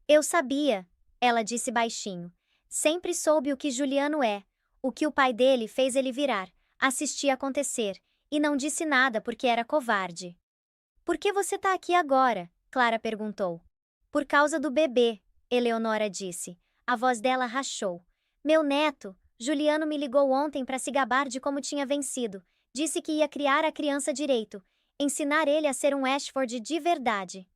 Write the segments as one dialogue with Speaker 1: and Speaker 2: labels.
Speaker 1: Eu sabia, ela disse baixinho. Sempre soube o que Juliano é, o que o pai dele fez ele virar. Assisti acontecer, e não disse nada porque era covarde. Por que você tá aqui agora? Clara perguntou. Por causa do bebê, Eleonora disse. A voz dela rachou. Meu neto, Juliano me ligou ontem para se gabar de como tinha vencido. Disse que ia criar a criança direito, ensinar ele a ser um Ashford de verdade.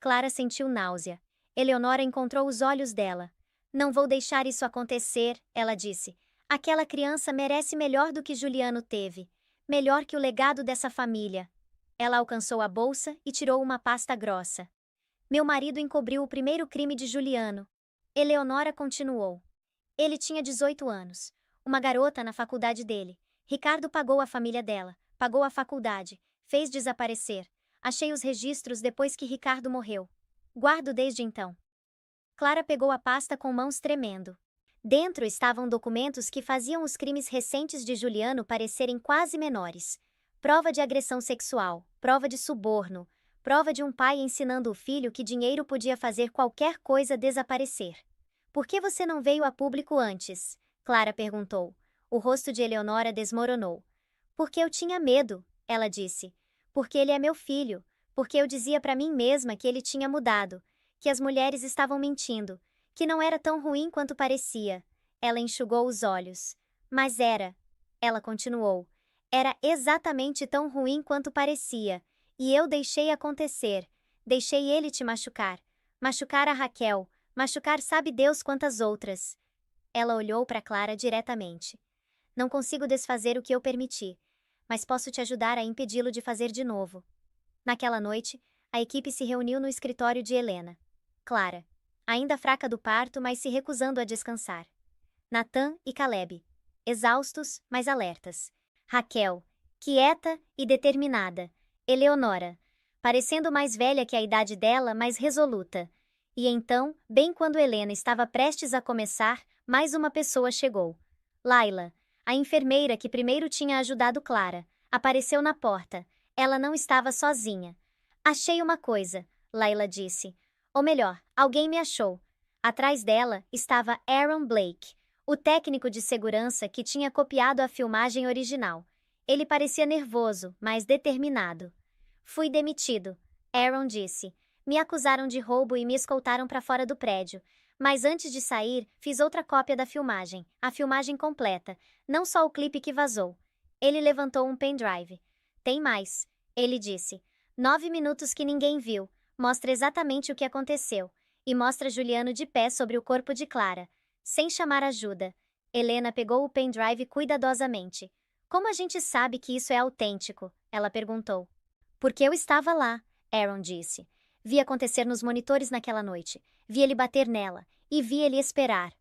Speaker 1: Clara sentiu náusea. Eleonora encontrou os olhos dela. Não vou deixar isso acontecer, ela disse. Aquela criança merece melhor do que Juliano teve. Melhor que o legado dessa família. Ela alcançou a bolsa e tirou uma pasta grossa. Meu marido encobriu o primeiro crime de Juliano. Eleonora continuou. Ele tinha 18 anos. Uma garota na faculdade dele. Ricardo pagou a família dela, pagou a faculdade, fez desaparecer. Achei os registros depois que Ricardo morreu. Guardo desde então. Clara pegou a pasta com mãos tremendo. Dentro estavam documentos que faziam os crimes recentes de Juliano parecerem quase menores. Prova de agressão sexual, prova de suborno, prova de um pai ensinando o filho que dinheiro podia fazer qualquer coisa desaparecer. Por que você não veio a público antes? Clara perguntou. O rosto de Eleonora desmoronou. Porque eu tinha medo, ela disse. Porque ele é meu filho. Porque eu dizia para mim mesma que ele tinha mudado, que as mulheres estavam mentindo, que não era tão ruim quanto parecia. Ela enxugou os olhos. Mas era. Ela continuou. Era exatamente tão ruim quanto parecia. E eu deixei acontecer. Deixei ele te machucar. Machucar a Raquel. Machucar sabe Deus quantas outras. Ela olhou para Clara diretamente. Não consigo desfazer o que eu permiti, mas posso te ajudar a impedi-lo de fazer de novo. Naquela noite, a equipe se reuniu no escritório de Helena. Clara, ainda fraca do parto, mas se recusando a descansar. Natan e Caleb, exaustos, mas alertas. Raquel, quieta e determinada. Eleonora, parecendo mais velha que a idade dela, mas resoluta. E então, bem quando Helena estava prestes a começar, mais uma pessoa chegou. Laila, a enfermeira que primeiro tinha ajudado Clara, apareceu na porta. Ela não estava sozinha. Achei uma coisa, Laila disse. Ou melhor, alguém me achou. Atrás dela estava Aaron Blake, o técnico de segurança que tinha copiado a filmagem original. Ele parecia nervoso, mas determinado. Fui demitido, Aaron disse. Me acusaram de roubo e me escoltaram para fora do prédio. Mas antes de sair, fiz outra cópia da filmagem, a filmagem completa, não só o clipe que vazou. Ele levantou um pendrive. Tem mais, ele disse. 9 minutos que ninguém viu. Mostra exatamente o que aconteceu. E mostra Juliano de pé sobre o corpo de Clara, sem chamar ajuda. Helena pegou o pendrive cuidadosamente. Como a gente sabe que isso é autêntico? Ela perguntou. Porque eu estava lá, Aaron disse. Vi acontecer nos monitores naquela noite. Vi ele bater nela. E vi ele esperar.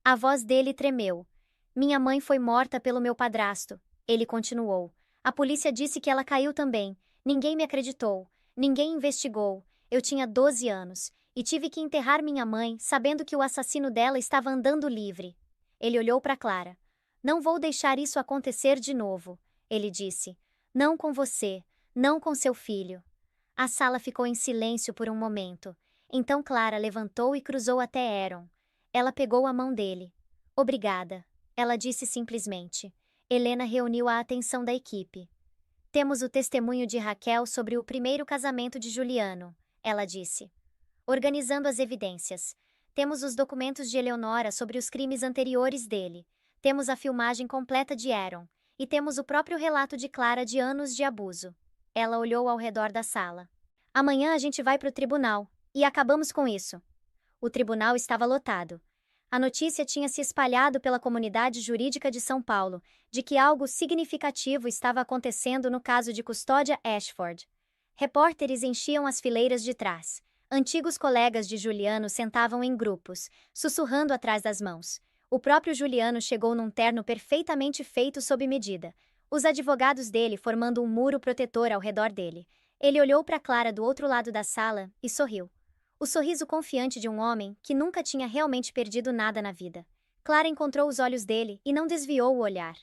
Speaker 1: A voz dele tremeu. Minha mãe foi morta pelo meu padrasto. Ele continuou. A polícia disse que ela caiu também. Ninguém me acreditou. Ninguém investigou. Eu tinha 12 anos. E tive que enterrar minha mãe, sabendo que o assassino dela estava andando livre. Ele olhou para Clara. Não vou deixar isso acontecer de novo, ele disse. Não com você. Não com seu filho. A sala ficou em silêncio por um momento. Então Clara levantou e cruzou até Aaron. Ela pegou a mão dele. Obrigada, ela disse simplesmente. Helena reuniu a atenção da equipe. Temos o testemunho de Raquel sobre o primeiro casamento de Juliano, ela disse. Organizando as evidências. Temos os documentos de Eleonora sobre os crimes anteriores dele. Temos a filmagem completa de Aaron. E temos o próprio relato de Clara de anos de abuso. Ela olhou ao redor da sala. Amanhã a gente vai para o tribunal. E acabamos com isso. O tribunal estava lotado. A notícia tinha se espalhado pela comunidade jurídica de São Paulo, de que algo significativo estava acontecendo no caso de Custódia Ashford. Repórteres enchiam as fileiras de trás. Antigos colegas de Juliano sentavam em grupos, sussurrando atrás das mãos. O próprio Juliano chegou num terno perfeitamente feito sob medida, os advogados dele formando um muro protetor ao redor dele. Ele olhou para Clara do outro lado da sala e sorriu. O sorriso confiante de um homem que nunca tinha realmente perdido nada na vida. Clara encontrou os olhos dele e não desviou o olhar.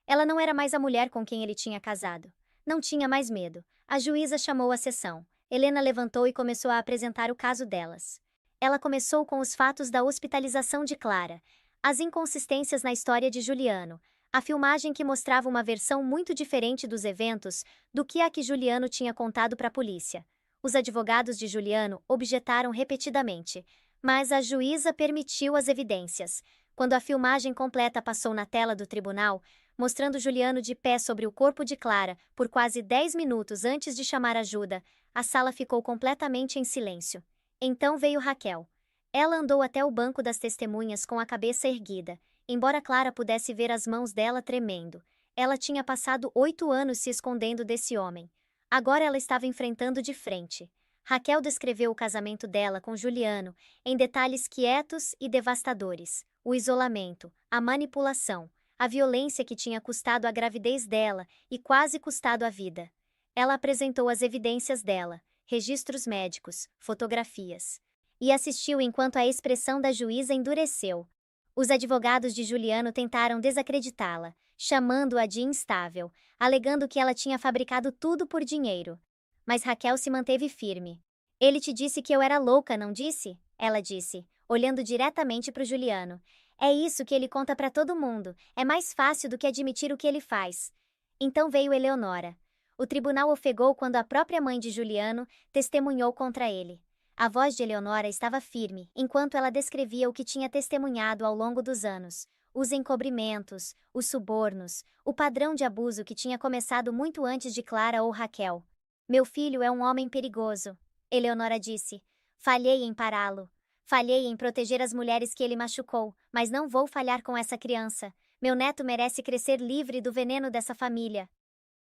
Speaker 1: Ela não era mais a mulher com quem ele tinha casado. Não tinha mais medo. A juíza chamou a sessão. Helena levantou e começou a apresentar o caso delas. Ela começou com os fatos da hospitalização de Clara, as inconsistências na história de Juliano, a filmagem que mostrava uma versão muito diferente dos eventos do que a que Juliano tinha contado para a polícia. Os advogados de Juliano objetaram repetidamente, mas a juíza permitiu as evidências. Quando a filmagem completa passou na tela do tribunal, mostrando Juliano de pé sobre o corpo de Clara por quase 10 minutos antes de chamar ajuda, a sala ficou completamente em silêncio. Então veio Raquel. Ela andou até o banco das testemunhas com a cabeça erguida, embora Clara pudesse ver as mãos dela tremendo. Ela tinha passado 8 anos se escondendo desse homem. Agora ela estava enfrentando de frente. Raquel descreveu o casamento dela com Juliano em detalhes quietos e devastadores. O isolamento, a manipulação, a violência que tinha custado a gravidez dela e quase custado a vida. Ela apresentou as evidências dela, registros médicos, fotografias. E assistiu enquanto a expressão da juíza endureceu. Os advogados de Juliano tentaram desacreditá-la, chamando-a de instável, alegando que ela tinha fabricado tudo por dinheiro. Mas Raquel se manteve firme. Ele te disse que eu era louca, não disse? Ela disse, olhando diretamente para o Juliano. É isso que ele conta para todo mundo. É mais fácil do que admitir o que ele faz. Então veio Eleonora. O tribunal ofegou quando a própria mãe de Juliano testemunhou contra ele. A voz de Eleonora estava firme, enquanto ela descrevia o que tinha testemunhado ao longo dos anos. Os encobrimentos, os subornos, o padrão de abuso que tinha começado muito antes de Clara ou Raquel. Meu filho é um homem perigoso, Eleonora disse. Falhei em pará-lo. Falhei em proteger as mulheres que ele machucou, mas não vou falhar com essa criança. Meu neto merece crescer livre do veneno dessa família.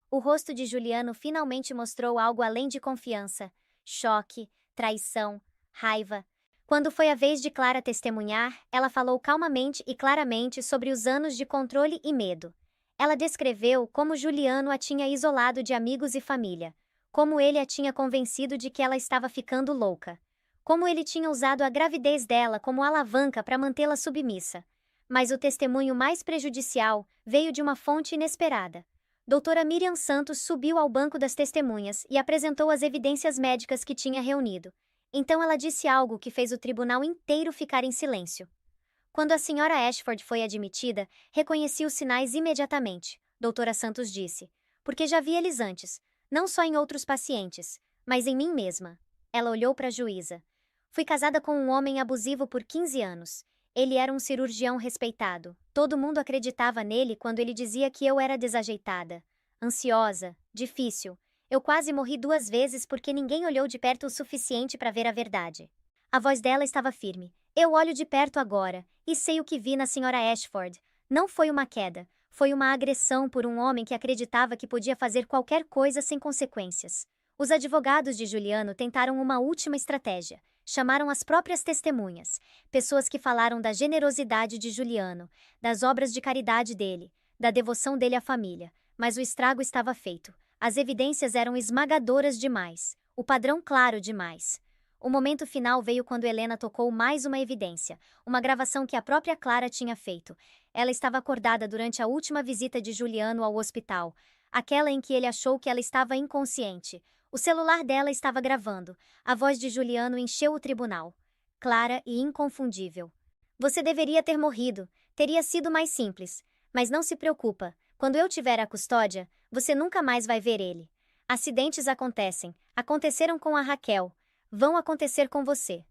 Speaker 1: O rosto de Juliano finalmente mostrou algo além de confiança. Choque, traição, raiva. Quando foi a vez de Clara testemunhar, ela falou calmamente e claramente sobre os anos de controle e medo. Ela descreveu como Juliano a tinha isolado de amigos e família, como ele a tinha convencido de que ela estava ficando louca, como ele tinha usado a gravidez dela como alavanca para mantê-la submissa. Mas o testemunho mais prejudicial veio de uma fonte inesperada. Doutora Miriam Santos subiu ao banco das testemunhas e apresentou as evidências médicas que tinha reunido. Então ela disse algo que fez o tribunal inteiro ficar em silêncio. Quando a senhora Ashford foi admitida, reconheci os sinais imediatamente, doutora Santos disse, porque já vi eles antes, não só em outros pacientes, mas em mim mesma. Ela olhou para a juíza. Fui casada com um homem abusivo por 15 anos. Ele era um cirurgião respeitado. Todo mundo acreditava nele quando ele dizia que eu era desajeitada, ansiosa, difícil. Eu quase morri 2 vezes porque ninguém olhou de perto o suficiente para ver a verdade. A voz dela estava firme. Eu olho de perto agora, e sei o que vi na senhora Ashford. Não foi uma queda, foi uma agressão por um homem que acreditava que podia fazer qualquer coisa sem consequências. Os advogados de Juliano tentaram uma última estratégia. Chamaram as próprias testemunhas, pessoas que falaram da generosidade de Juliano, das obras de caridade dele, da devoção dele à família, mas o estrago estava feito. As evidências eram esmagadoras demais, o padrão claro demais. O momento final veio quando Helena tocou mais uma evidência, uma gravação que a própria Clara tinha feito. Ela estava acordada durante a última visita de Juliano ao hospital, aquela em que ele achou que ela estava inconsciente. O celular dela estava gravando. A voz de Juliano encheu o tribunal. Clara e inconfundível. Você deveria ter morrido. Teria sido mais simples. Mas não se preocupa. Quando eu tiver a custódia, você nunca mais vai ver ele. Acidentes acontecem. Aconteceram com a Raquel. Vão acontecer com você.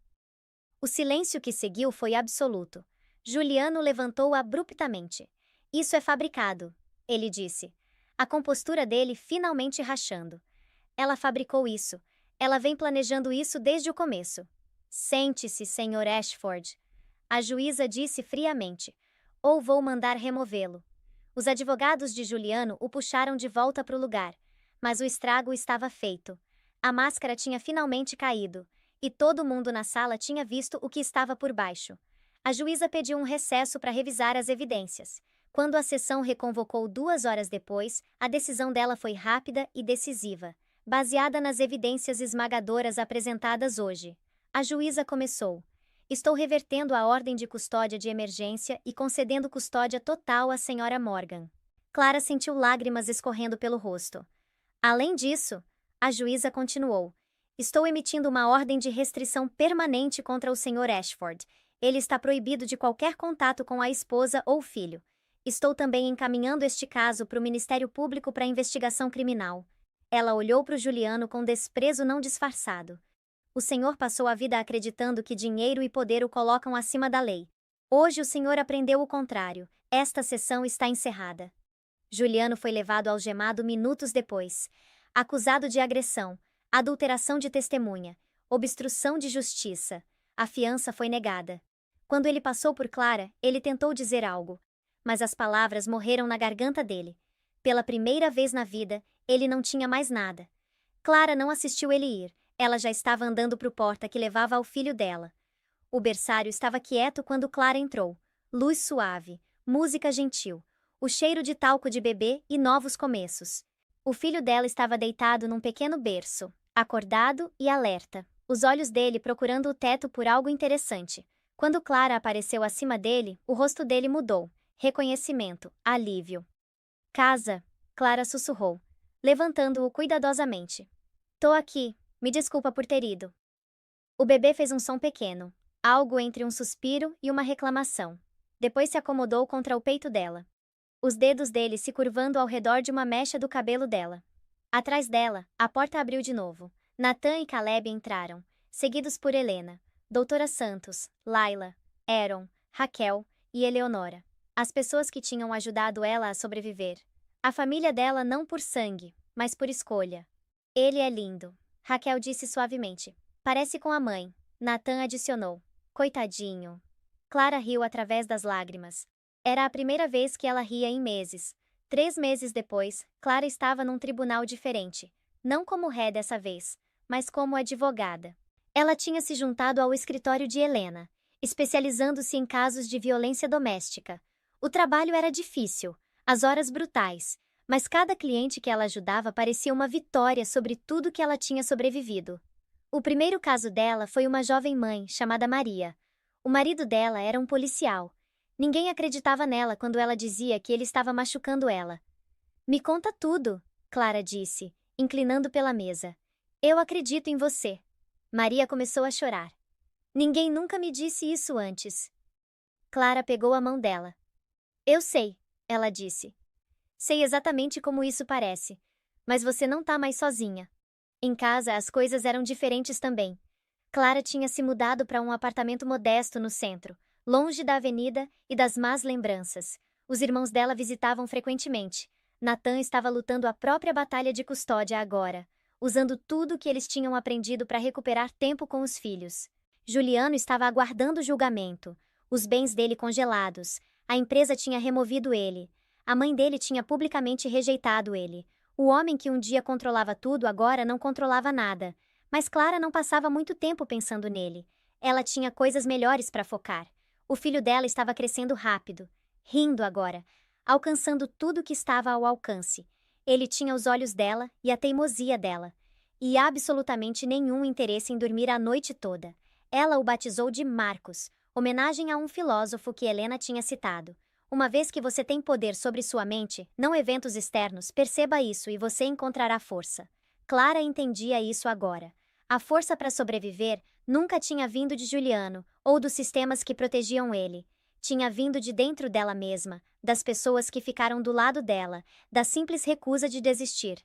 Speaker 1: O silêncio que seguiu foi absoluto. Juliano levantou abruptamente. Isso é fabricado, ele disse. A compostura dele finalmente rachando. Ela fabricou isso. Ela vem planejando isso desde o começo. Sente-se, Sr. Ashford. A juíza disse friamente. Ou vou mandar removê-lo. Os advogados de Juliano o puxaram de volta para o lugar. Mas o estrago estava feito. A máscara tinha finalmente caído. E todo mundo na sala tinha visto o que estava por baixo. A juíza pediu um recesso para revisar as evidências. Quando a sessão reconvocou 2 horas depois, a decisão dela foi rápida e decisiva. Baseada nas evidências esmagadoras apresentadas hoje, a juíza começou. Estou revertendo a ordem de custódia de emergência e concedendo custódia total à senhora Morgan. Clara sentiu lágrimas escorrendo pelo rosto. Além disso, a juíza continuou. Estou emitindo uma ordem de restrição permanente contra o Sr. Ashford. Ele está proibido de qualquer contato com a esposa ou filho. Estou também encaminhando este caso para o Ministério Público para investigação criminal. Ela olhou para o Juliano com desprezo não disfarçado. O senhor passou a vida acreditando que dinheiro e poder o colocam acima da lei. Hoje o senhor aprendeu o contrário. Esta sessão está encerrada. Juliano foi levado algemado minutos depois, acusado de agressão, adulteração de testemunha, obstrução de justiça. A fiança foi negada. Quando ele passou por Clara, ele tentou dizer algo, mas as palavras morreram na garganta dele. Pela primeira vez na vida, ele não tinha mais nada. Clara não assistiu ele ir, ela já estava andando para a porta que levava ao filho dela. O berçário estava quieto quando Clara entrou. Luz suave, música gentil, o cheiro de talco de bebê e novos começos. O filho dela estava deitado num pequeno berço, acordado e alerta, os olhos dele procurando o teto por algo interessante. Quando Clara apareceu acima dele, o rosto dele mudou. Reconhecimento, alívio. Casa, Clara sussurrou, levantando-o cuidadosamente. Tô aqui, me desculpa por ter ido. O bebê fez um som pequeno, algo entre um suspiro e uma reclamação. Depois se acomodou contra o peito dela. Os dedos dele se curvando ao redor de uma mecha do cabelo dela. Atrás dela, a porta abriu de novo. Nathan e Caleb entraram, seguidos por Helena, Doutora Santos, Laila, Aaron, Raquel e Eleonora. As pessoas que tinham ajudado ela a sobreviver. A família dela não por sangue, mas por escolha. Ele é lindo, Raquel disse suavemente. Parece com a mãe, Nathan adicionou. Coitadinho. Clara riu através das lágrimas. Era a primeira vez que ela ria em meses. 3 meses depois, Clara estava num tribunal diferente. Não como ré dessa vez, mas como advogada. Ela tinha se juntado ao escritório de Helena, especializando-se em casos de violência doméstica. O trabalho era difícil, as horas brutais, mas cada cliente que ela ajudava parecia uma vitória sobre tudo que ela tinha sobrevivido. O primeiro caso dela foi uma jovem mãe chamada Maria. O marido dela era um policial. Ninguém acreditava nela quando ela dizia que ele estava machucando ela. Me conta tudo, Clara disse, inclinando pela mesa. Eu acredito em você. Maria começou a chorar. Ninguém nunca me disse isso antes. Clara pegou a mão dela. Eu sei, ela disse. Sei exatamente como isso parece. Mas você não tá mais sozinha. Em casa as coisas eram diferentes também. Clara tinha se mudado para um apartamento modesto no centro, longe da avenida e das más lembranças. Os irmãos dela visitavam frequentemente. Nathan estava lutando a própria batalha de custódia agora, usando tudo que eles tinham aprendido para recuperar tempo com os filhos. Juliano estava aguardando o julgamento, os bens dele congelados. A empresa tinha removido ele. A mãe dele tinha publicamente rejeitado ele. O homem que um dia controlava tudo agora não controlava nada. Mas Clara não passava muito tempo pensando nele. Ela tinha coisas melhores para focar. O filho dela estava crescendo rápido, rindo agora, alcançando tudo que estava ao alcance. Ele tinha os olhos dela e a teimosia dela. E absolutamente nenhum interesse em dormir a noite toda. Ela o batizou de Marcos, homenagem a um filósofo que Helena tinha citado. Uma vez que você tem poder sobre sua mente, não eventos externos, perceba isso e você encontrará força. Clara entendia isso agora. A força para sobreviver nunca tinha vindo de Juliano, ou dos sistemas que protegiam ele. Tinha vindo de dentro dela mesma, das pessoas que ficaram do lado dela, da simples recusa de desistir.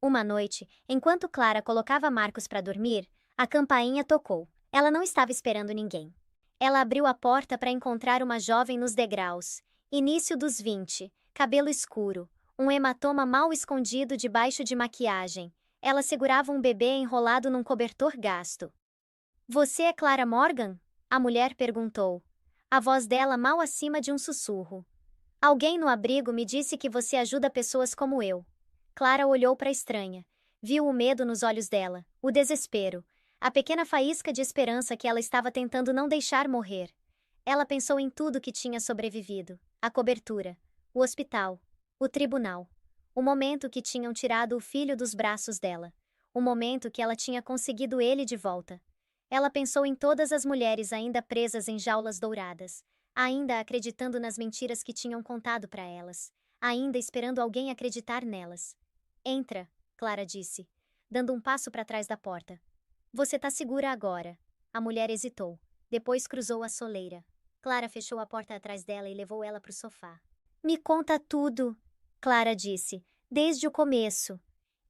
Speaker 1: Uma noite, enquanto Clara colocava Marcos para dormir, a campainha tocou. Ela não estava esperando ninguém. Ela abriu a porta para encontrar uma jovem nos degraus. Início dos 20, cabelo escuro, um hematoma mal escondido debaixo de maquiagem. Ela segurava um bebê enrolado num cobertor gasto. Você é Clara Morgan? A mulher perguntou. A voz dela mal acima de um sussurro. Alguém no abrigo me disse que você ajuda pessoas como eu. Clara olhou para a estranha. Viu o medo nos olhos dela, o desespero, a pequena faísca de esperança que ela estava tentando não deixar morrer. Ela pensou em tudo que tinha sobrevivido. A cobertura, o hospital, o tribunal. O momento que tinham tirado o filho dos braços dela. O momento que ela tinha conseguido ele de volta. Ela pensou em todas as mulheres ainda presas em jaulas douradas, ainda acreditando nas mentiras que tinham contado para elas, ainda esperando alguém acreditar nelas. Entra, Clara disse, dando um passo para trás da porta. Você tá segura agora. A mulher hesitou. Depois cruzou a soleira. Clara fechou a porta atrás dela e levou ela pro sofá. Me conta tudo, Clara disse, desde o começo.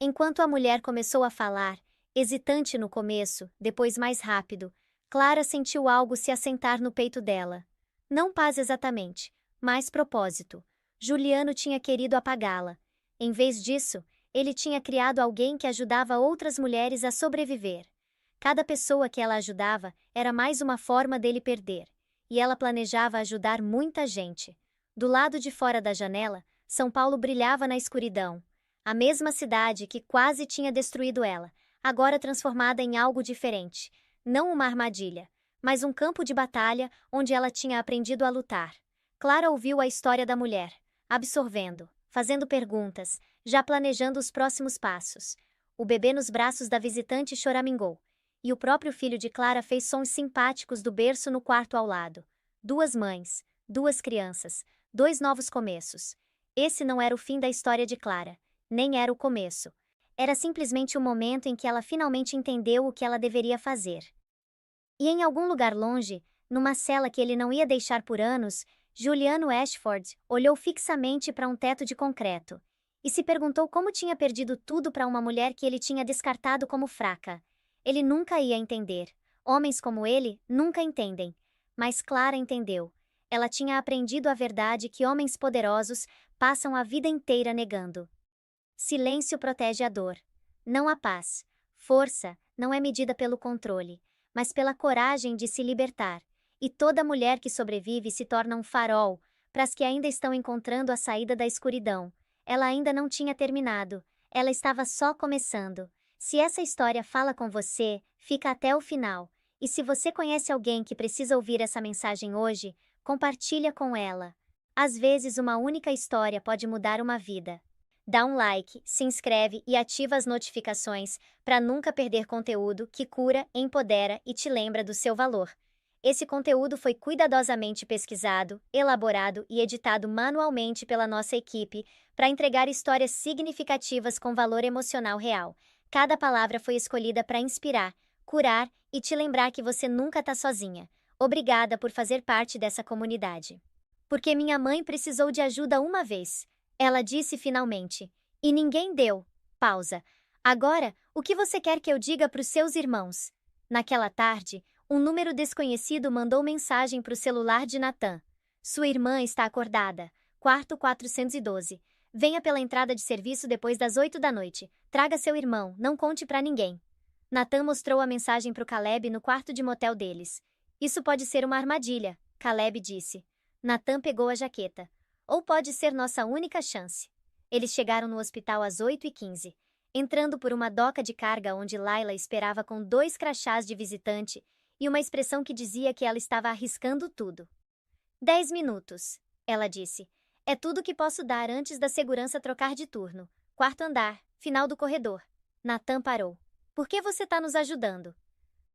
Speaker 1: Enquanto a mulher começou a falar, hesitante no começo, depois mais rápido, Clara sentiu algo se assentar no peito dela. Não paz exatamente, mas propósito. Juliano tinha querido apagá-la. Em vez disso, ele tinha criado alguém que ajudava outras mulheres a sobreviver. Cada pessoa que ela ajudava era mais uma forma dele perder. E ela planejava ajudar muita gente. Do lado de fora da janela, São Paulo brilhava na escuridão. A mesma cidade que quase tinha destruído ela, agora transformada em algo diferente. Não uma armadilha, mas um campo de batalha onde ela tinha aprendido a lutar. Clara ouviu a história da mulher, absorvendo, fazendo perguntas, já planejando os próximos passos. O bebê nos braços da visitante choramingou. E o próprio filho de Clara fez sons simpáticos do berço no quarto ao lado. 2 mães, 2 crianças, 2 novos começos. Esse não era o fim da história de Clara, nem era o começo. Era simplesmente o momento em que ela finalmente entendeu o que ela deveria fazer. E em algum lugar longe, numa cela que ele não ia deixar por anos, Juliano Ashford olhou fixamente para um teto de concreto e se perguntou como tinha perdido tudo para uma mulher que ele tinha descartado como fraca. Ele nunca ia entender. Homens como ele nunca entendem. Mas Clara entendeu. Ela tinha aprendido a verdade que homens poderosos passam a vida inteira negando. Silêncio protege a dor. Não a paz. Força não é medida pelo controle, mas pela coragem de se libertar. E toda mulher que sobrevive se torna um farol para as que ainda estão encontrando a saída da escuridão. Ela ainda não tinha terminado. Ela estava só começando. Se essa história fala com você, fica até o final. E se você conhece alguém que precisa ouvir essa mensagem hoje, compartilha com ela. Às vezes uma única história pode mudar uma vida. Dá um like, se inscreve e ativa as notificações para nunca perder conteúdo que cura, empodera e te lembra do seu valor. Esse conteúdo foi cuidadosamente pesquisado, elaborado e editado manualmente pela nossa equipe para entregar histórias significativas com valor emocional real. Cada palavra foi escolhida para inspirar, curar e te lembrar que você nunca está sozinha. Obrigada por fazer parte dessa comunidade. Porque minha mãe precisou de ajuda uma vez. Ela disse finalmente. E ninguém deu. Pausa. Agora, o que você quer que eu diga para os seus irmãos? Naquela tarde, um número desconhecido mandou mensagem para o celular de Nathan. Sua irmã está acordada. Quarto 412. Venha pela entrada de serviço depois das 8 da noite. Traga seu irmão, não conte pra ninguém. Nathan mostrou a mensagem pro Caleb no quarto de motel deles. Isso pode ser uma armadilha, Caleb disse. Nathan pegou a jaqueta. Ou pode ser nossa única chance. Eles chegaram no hospital às 8h15, entrando por uma doca de carga onde Layla esperava com 2 crachás de visitante e uma expressão que dizia que ela estava arriscando tudo. 10 minutos, ela disse. É tudo que posso dar antes da segurança trocar de turno. Quarto andar, final do corredor. Nathan parou. Por que você tá nos ajudando?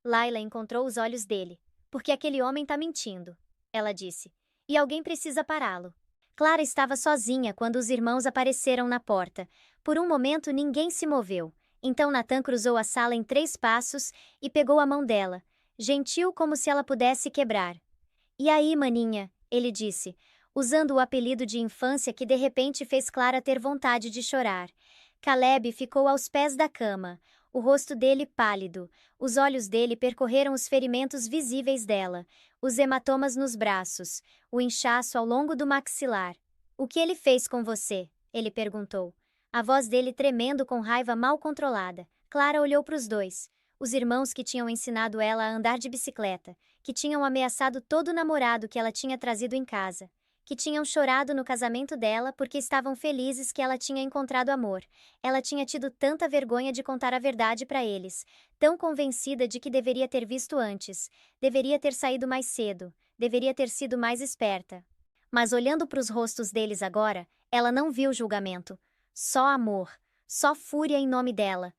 Speaker 1: Layla encontrou os olhos dele. Porque aquele homem tá mentindo, ela disse. E alguém precisa pará-lo. Clara estava sozinha quando os irmãos apareceram na porta. Por um momento ninguém se moveu. Então Nathan cruzou a sala em 3 passos e pegou a mão dela, gentil como se ela pudesse quebrar. E aí, maninha, ele disse, usando o apelido de infância que de repente fez Clara ter vontade de chorar. Caleb ficou aos pés da cama, o rosto dele pálido, os olhos dele percorreram os ferimentos visíveis dela, os hematomas nos braços, o inchaço ao longo do maxilar. O que ele fez com você? Ele perguntou. A voz dele tremendo com raiva mal controlada. Clara olhou para os dois. Os irmãos que tinham ensinado ela a andar de bicicleta, que tinham ameaçado todo o namorado que ela tinha trazido em casa, que tinham chorado no casamento dela porque estavam felizes que ela tinha encontrado amor. Ela tinha tido tanta vergonha de contar a verdade para eles, tão convencida de que deveria ter visto antes, deveria ter saído mais cedo, deveria ter sido mais esperta. Mas olhando para os rostos deles agora, ela não viu julgamento. Só amor, só fúria em nome dela.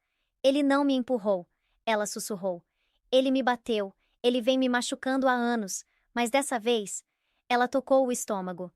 Speaker 1: Ele não me empurrou, ela sussurrou. Ele me bateu, ele vem me machucando há anos, mas dessa vez... Ela tocou o estômago.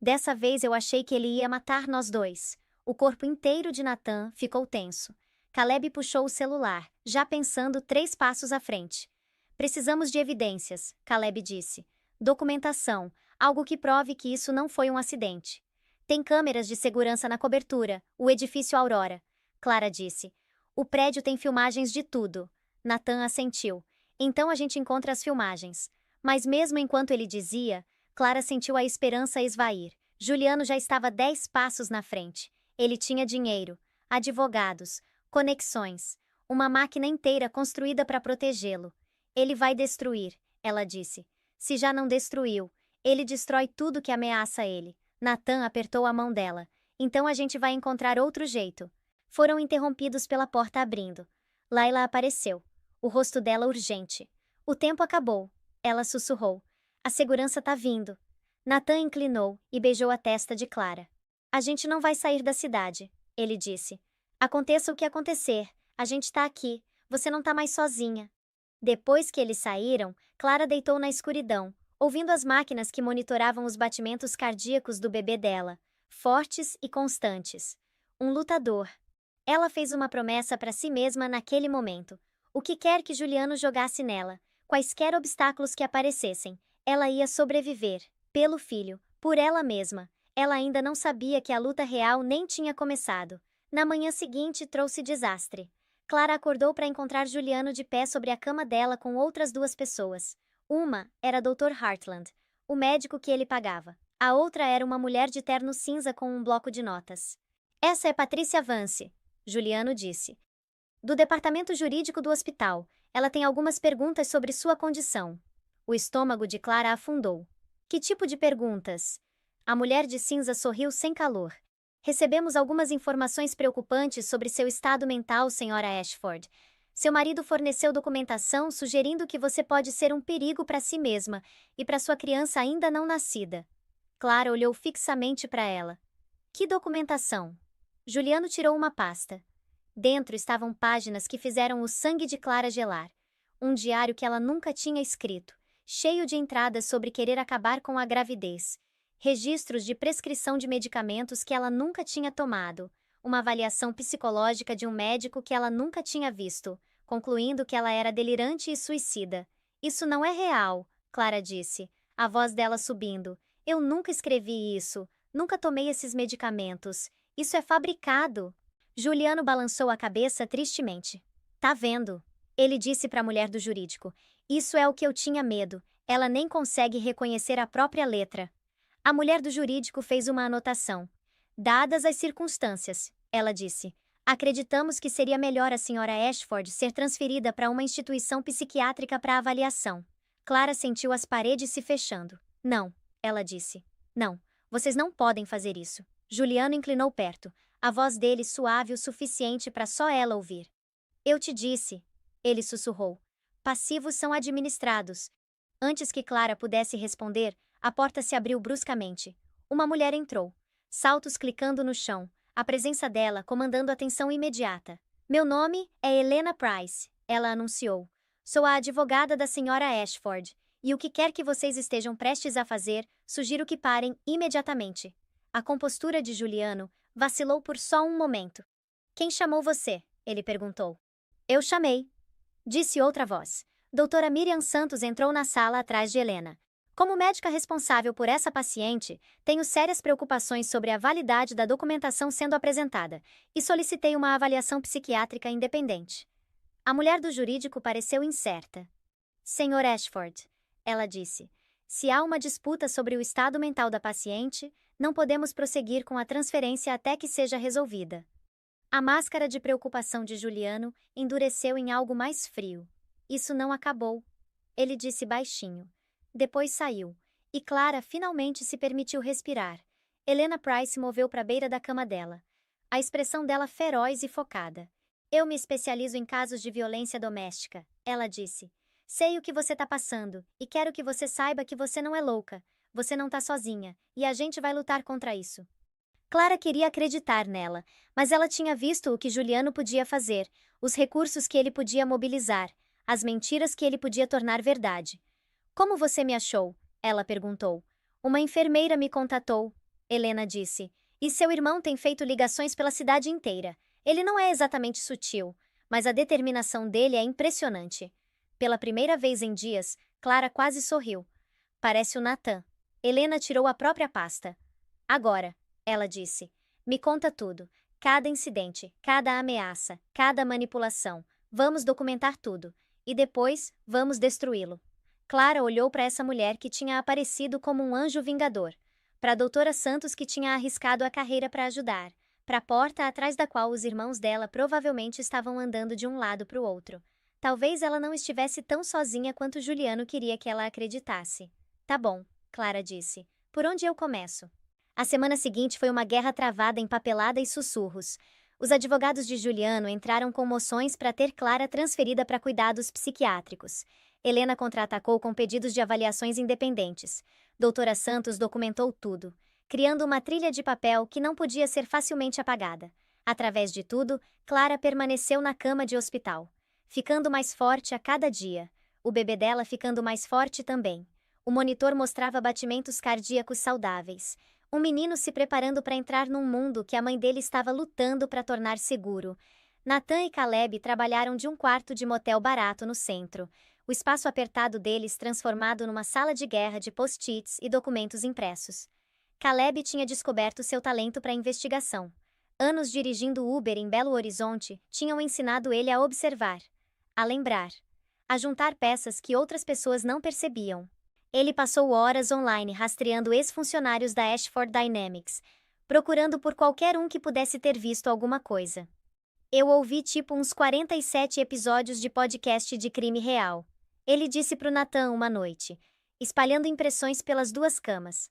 Speaker 1: Dessa vez eu achei que ele ia matar nós dois. O corpo inteiro de Nathan ficou tenso. Caleb puxou o celular, já pensando 3 passos à frente. Precisamos de evidências, Caleb disse. Documentação, algo que prove que isso não foi um acidente. Tem câmeras de segurança na cobertura, o edifício Aurora, Clara disse. O prédio tem filmagens de tudo. Nathan assentiu. Então a gente encontra as filmagens. Mas mesmo enquanto ele dizia, Clara sentiu a esperança esvair. Juliano já estava 10 passos na frente. Ele tinha dinheiro, advogados, conexões, uma máquina inteira construída para protegê-lo. Ele vai destruir, ela disse. Se já não destruiu, ele destrói tudo que ameaça ele. Nathan apertou a mão dela. Então a gente vai encontrar outro jeito. Foram interrompidos pela porta abrindo. Laila apareceu. O rosto dela urgente. O tempo acabou. Ela sussurrou. A segurança tá vindo. Nathan inclinou e beijou a testa de Clara. A gente não vai sair da cidade, ele disse. Aconteça o que acontecer, a gente tá aqui, você não tá mais sozinha. Depois que eles saíram, Clara deitou na escuridão, ouvindo as máquinas que monitoravam os batimentos cardíacos do bebê dela, fortes e constantes. Um lutador. Ela fez uma promessa para si mesma naquele momento. O que quer que Juliano jogasse nela, quaisquer obstáculos que aparecessem, ela ia sobreviver, pelo filho, por ela mesma. Ela ainda não sabia que a luta real nem tinha começado. Na manhã seguinte, trouxe desastre. Clara acordou para encontrar Juliano de pé sobre a cama dela com outras 2 pessoas. Uma era Dr. Hartland, o médico que ele pagava. A outra era uma mulher de terno cinza com um bloco de notas. Essa é Patrícia Vance, Juliano disse. Do departamento jurídico do hospital. Ela tem algumas perguntas sobre sua condição. O estômago de Clara afundou. Que tipo de perguntas? A mulher de cinza sorriu sem calor. Recebemos algumas informações preocupantes sobre seu estado mental, senhora Ashford. Seu marido forneceu documentação sugerindo que você pode ser um perigo para si mesma e para sua criança ainda não nascida. Clara olhou fixamente para ela. Que documentação? Juliano tirou uma pasta. Dentro estavam páginas que fizeram o sangue de Clara gelar. Um diário que ela nunca tinha escrito, cheio de entradas sobre querer acabar com a gravidez. Registros de prescrição de medicamentos que ela nunca tinha tomado, uma avaliação psicológica de um médico que ela nunca tinha visto, concluindo que ela era delirante e suicida. Isso não é real, Clara disse, a voz dela subindo. Eu nunca escrevi isso, nunca tomei esses medicamentos. Isso é fabricado. Juliano balançou a cabeça tristemente. Tá vendo? Ele disse para a mulher do jurídico. Isso é o que eu tinha medo. Ela nem consegue reconhecer a própria letra. A mulher do jurídico fez uma anotação. Dadas as circunstâncias, ela disse, acreditamos que seria melhor a senhora Ashford ser transferida para uma instituição psiquiátrica para avaliação. Clara sentiu as paredes se fechando. Não, ela disse. Não, vocês não podem fazer isso. Juliano inclinou perto, a voz dele suave o suficiente para só ela ouvir. Eu te disse, ele sussurrou. Passivos são administrados. Antes que Clara pudesse responder, a porta se abriu bruscamente. Uma mulher entrou. Saltos clicando no chão. A presença dela comandando atenção imediata. Meu nome é Helena Price, ela anunciou. Sou a advogada da senhora Ashford. E o que quer que vocês estejam prestes a fazer, sugiro que parem imediatamente. A compostura de Juliano vacilou por só um momento. Quem chamou você? Ele perguntou. Eu chamei. Disse outra voz. Doutora Miriam Santos entrou na sala atrás de Helena. Como médica responsável por essa paciente, tenho sérias preocupações sobre a validade da documentação sendo apresentada e solicitei uma avaliação psiquiátrica independente. A mulher do jurídico pareceu incerta. Senhor Ashford, ela disse, se há uma disputa sobre o estado mental da paciente, não podemos prosseguir com a transferência até que seja resolvida. A máscara de preocupação de Juliano endureceu em algo mais frio. Isso não acabou. Ele disse baixinho. Depois saiu, e Clara finalmente se permitiu respirar. Helena Price moveu para a beira da cama dela. A expressão dela feroz e focada. Eu me especializo em casos de violência doméstica, ela disse. Sei o que você está passando, e quero que você saiba que você não é louca. Você não está sozinha, e a gente vai lutar contra isso. Clara queria acreditar nela, mas ela tinha visto o que Juliano podia fazer, os recursos que ele podia mobilizar, as mentiras que ele podia tornar verdade. Como você me achou? Ela perguntou. Uma enfermeira me contatou, Helena disse. E seu irmão tem feito ligações pela cidade inteira. Ele não é exatamente sutil, mas a determinação dele é impressionante. Pela primeira vez em dias, Clara quase sorriu. Parece o Nathan. Helena tirou a própria pasta. Agora, ela disse. Me conta tudo. Cada incidente, cada ameaça, cada manipulação. Vamos documentar tudo. E depois, vamos destruí-lo. Clara olhou para essa mulher que tinha aparecido como um anjo vingador. Para a doutora Santos que tinha arriscado a carreira para ajudar. Para a porta atrás da qual os irmãos dela provavelmente estavam andando de um lado para o outro. Talvez ela não estivesse tão sozinha quanto Juliano queria que ela acreditasse. Tá bom, Clara disse. Por onde eu começo? A semana seguinte foi uma guerra travada em papelada e sussurros. Os advogados de Juliano entraram com moções para ter Clara transferida para cuidados psiquiátricos. Helena contra-atacou com pedidos de avaliações independentes. Doutora Santos documentou tudo, criando uma trilha de papel que não podia ser facilmente apagada. Através de tudo, Clara permaneceu na cama de hospital, ficando mais forte a cada dia. O bebê dela ficando mais forte também. O monitor mostrava batimentos cardíacos saudáveis. Um menino se preparando para entrar num mundo que a mãe dele estava lutando para tornar seguro. Nathan e Caleb trabalharam de um quarto de motel barato no centro, o espaço apertado deles transformado numa sala de guerra de post-its e documentos impressos. Caleb tinha descoberto seu talento para investigação. Anos dirigindo Uber em Belo Horizonte tinham ensinado ele a observar, a lembrar, a juntar peças que outras pessoas não percebiam. Ele passou horas online rastreando ex-funcionários da Ashford Dynamics, procurando por qualquer um que pudesse ter visto alguma coisa. Eu ouvi tipo uns 47 episódios de podcast de crime real. Ele disse pro Nathan uma noite, espalhando impressões pelas duas camas.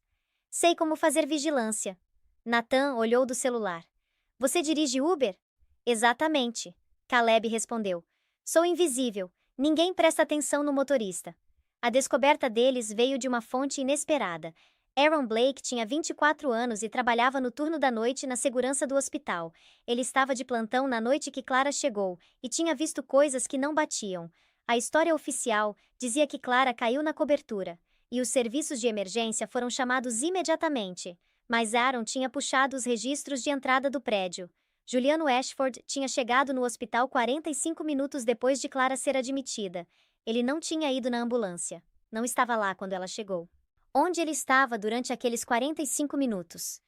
Speaker 1: Sei como fazer vigilância. Nathan olhou do celular. Você dirige Uber? Exatamente. Caleb respondeu. Sou invisível. Ninguém presta atenção no motorista. A descoberta deles veio de uma fonte inesperada. Aaron Blake tinha 24 anos e trabalhava no turno da noite na segurança do hospital. Ele estava de plantão na noite que Clara chegou e tinha visto coisas que não batiam. A história oficial dizia que Clara caiu na cobertura e os serviços de emergência foram chamados imediatamente, mas Aaron tinha puxado os registros de entrada do prédio. Juliano Ashford tinha chegado no hospital 45 minutos depois de Clara ser admitida. Ele não tinha ido na ambulância. Não estava lá quando ela chegou. Onde ele estava durante aqueles 45 minutos?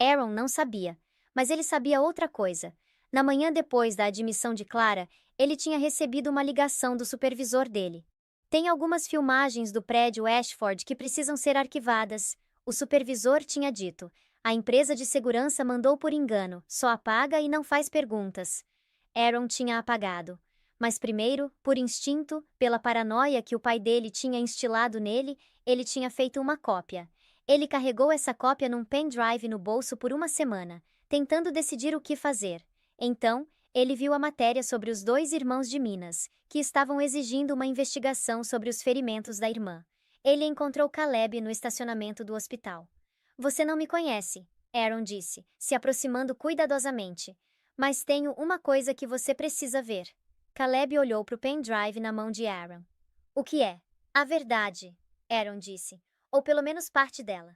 Speaker 1: Aaron não sabia, mas ele sabia outra coisa. Na manhã depois da admissão de Clara, ele tinha recebido uma ligação do supervisor dele. Tem algumas filmagens do prédio Ashford que precisam ser arquivadas, o supervisor tinha dito. A empresa de segurança mandou por engano, só apaga e não faz perguntas. Aaron tinha apagado. Mas primeiro, por instinto, pela paranoia que o pai dele tinha instilado nele, ele tinha feito uma cópia. Ele carregou essa cópia num pendrive no bolso por uma semana, tentando decidir o que fazer. Então, ele viu a matéria sobre os dois irmãos de Minas, que estavam exigindo uma investigação sobre os ferimentos da irmã. Ele encontrou Caleb no estacionamento do hospital. Você não me conhece, Aaron disse, se aproximando cuidadosamente. Mas tenho uma coisa que você precisa ver. Caleb olhou para o pendrive na mão de Aaron. O que é? A verdade, Aaron disse, ou pelo menos parte dela.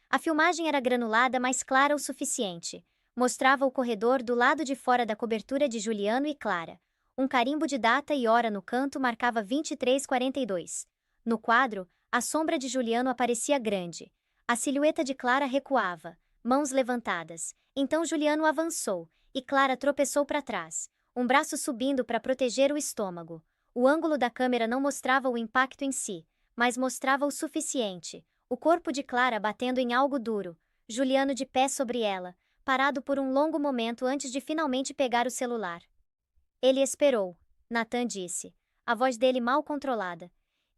Speaker 1: A filmagem era granulada, mas clara o suficiente. Mostrava o corredor do lado de fora da cobertura de Juliano e Clara. Um carimbo de data e hora no canto marcava 23:42. No quadro, a sombra de Juliano aparecia grande. A silhueta de Clara recuava, mãos levantadas. Então Juliano avançou, e Clara tropeçou para trás, um braço subindo para proteger o estômago. O ângulo da câmera não mostrava o impacto em si, mas mostrava o suficiente. O corpo de Clara batendo em algo duro, Juliano de pé sobre ela, parado por um longo momento antes de finalmente pegar o celular. Ele esperou, Nathan disse, a voz dele mal controlada.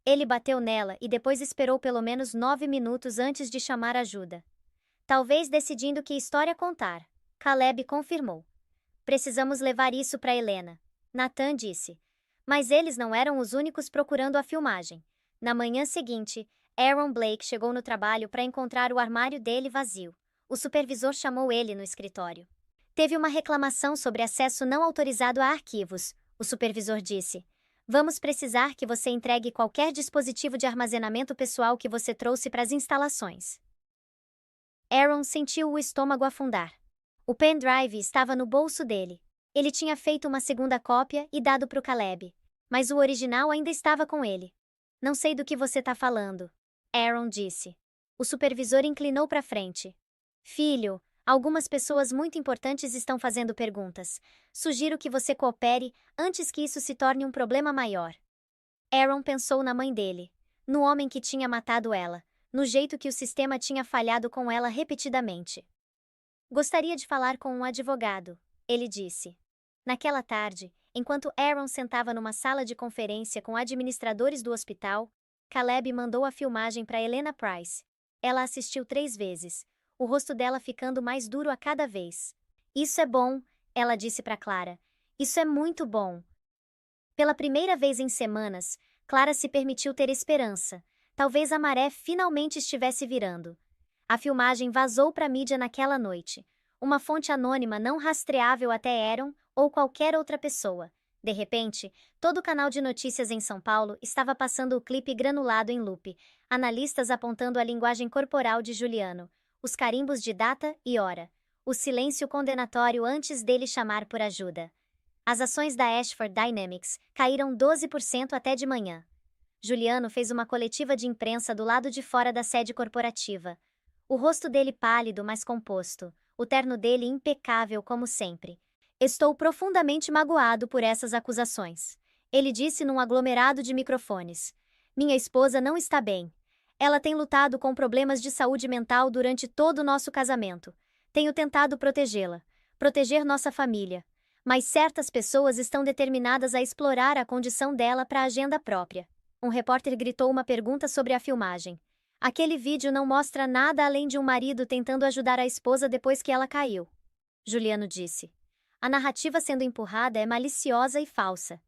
Speaker 1: Ele bateu nela e depois esperou pelo menos 9 minutos antes de chamar ajuda. Talvez decidindo que história contar. Caleb confirmou. Precisamos levar isso para Helena, Nathan disse. Mas eles não eram os únicos procurando a filmagem. Na manhã seguinte, Aaron Blake chegou no trabalho para encontrar o armário dele vazio. O supervisor chamou ele no escritório. Teve uma reclamação sobre acesso não autorizado a arquivos, o supervisor disse. Vamos precisar que você entregue qualquer dispositivo de armazenamento pessoal que você trouxe para as instalações. Aaron sentiu o estômago afundar. O pendrive estava no bolso dele. Ele tinha feito uma segunda cópia e dado para o Caleb, mas o original ainda estava com ele. Não sei do que você está falando, Aaron disse. O supervisor inclinou para frente. Filho, algumas pessoas muito importantes estão fazendo perguntas. Sugiro que você coopere antes que isso se torne um problema maior. Aaron pensou na mãe dele, no homem que tinha matado ela, no jeito que o sistema tinha falhado com ela repetidamente. Gostaria de falar com um advogado, ele disse. Naquela tarde, enquanto Aaron sentava numa sala de conferência com administradores do hospital, Caleb mandou a filmagem para Helena Price. Ela assistiu 3 vezes, o rosto dela ficando mais duro a cada vez. Isso é bom, ela disse para Clara. Isso é muito bom. Pela primeira vez em semanas, Clara se permitiu ter esperança. Talvez a maré finalmente estivesse virando. A filmagem vazou para a mídia naquela noite. Uma fonte anônima não rastreável até Aaron ou qualquer outra pessoa. De repente, todo o canal de notícias em São Paulo estava passando o clipe granulado em loop, analistas apontando a linguagem corporal de Juliano, os carimbos de data e hora, o silêncio condenatório antes dele chamar por ajuda. As ações da Ashford Dynamics caíram 12% até de manhã. Juliano fez uma coletiva de imprensa do lado de fora da sede corporativa. O rosto dele pálido, mas composto, o terno dele impecável como sempre. Estou profundamente magoado por essas acusações. Ele disse num aglomerado de microfones. Minha esposa não está bem. Ela tem lutado com problemas de saúde mental durante todo o nosso casamento. Tenho tentado protegê-la, proteger nossa família. Mas certas pessoas estão determinadas a explorar a condição dela para a agenda própria. Um repórter gritou uma pergunta sobre a filmagem. Aquele vídeo não mostra nada além de um marido tentando ajudar a esposa depois que ela caiu. Juliano disse. A narrativa sendo empurrada é maliciosa e falsa.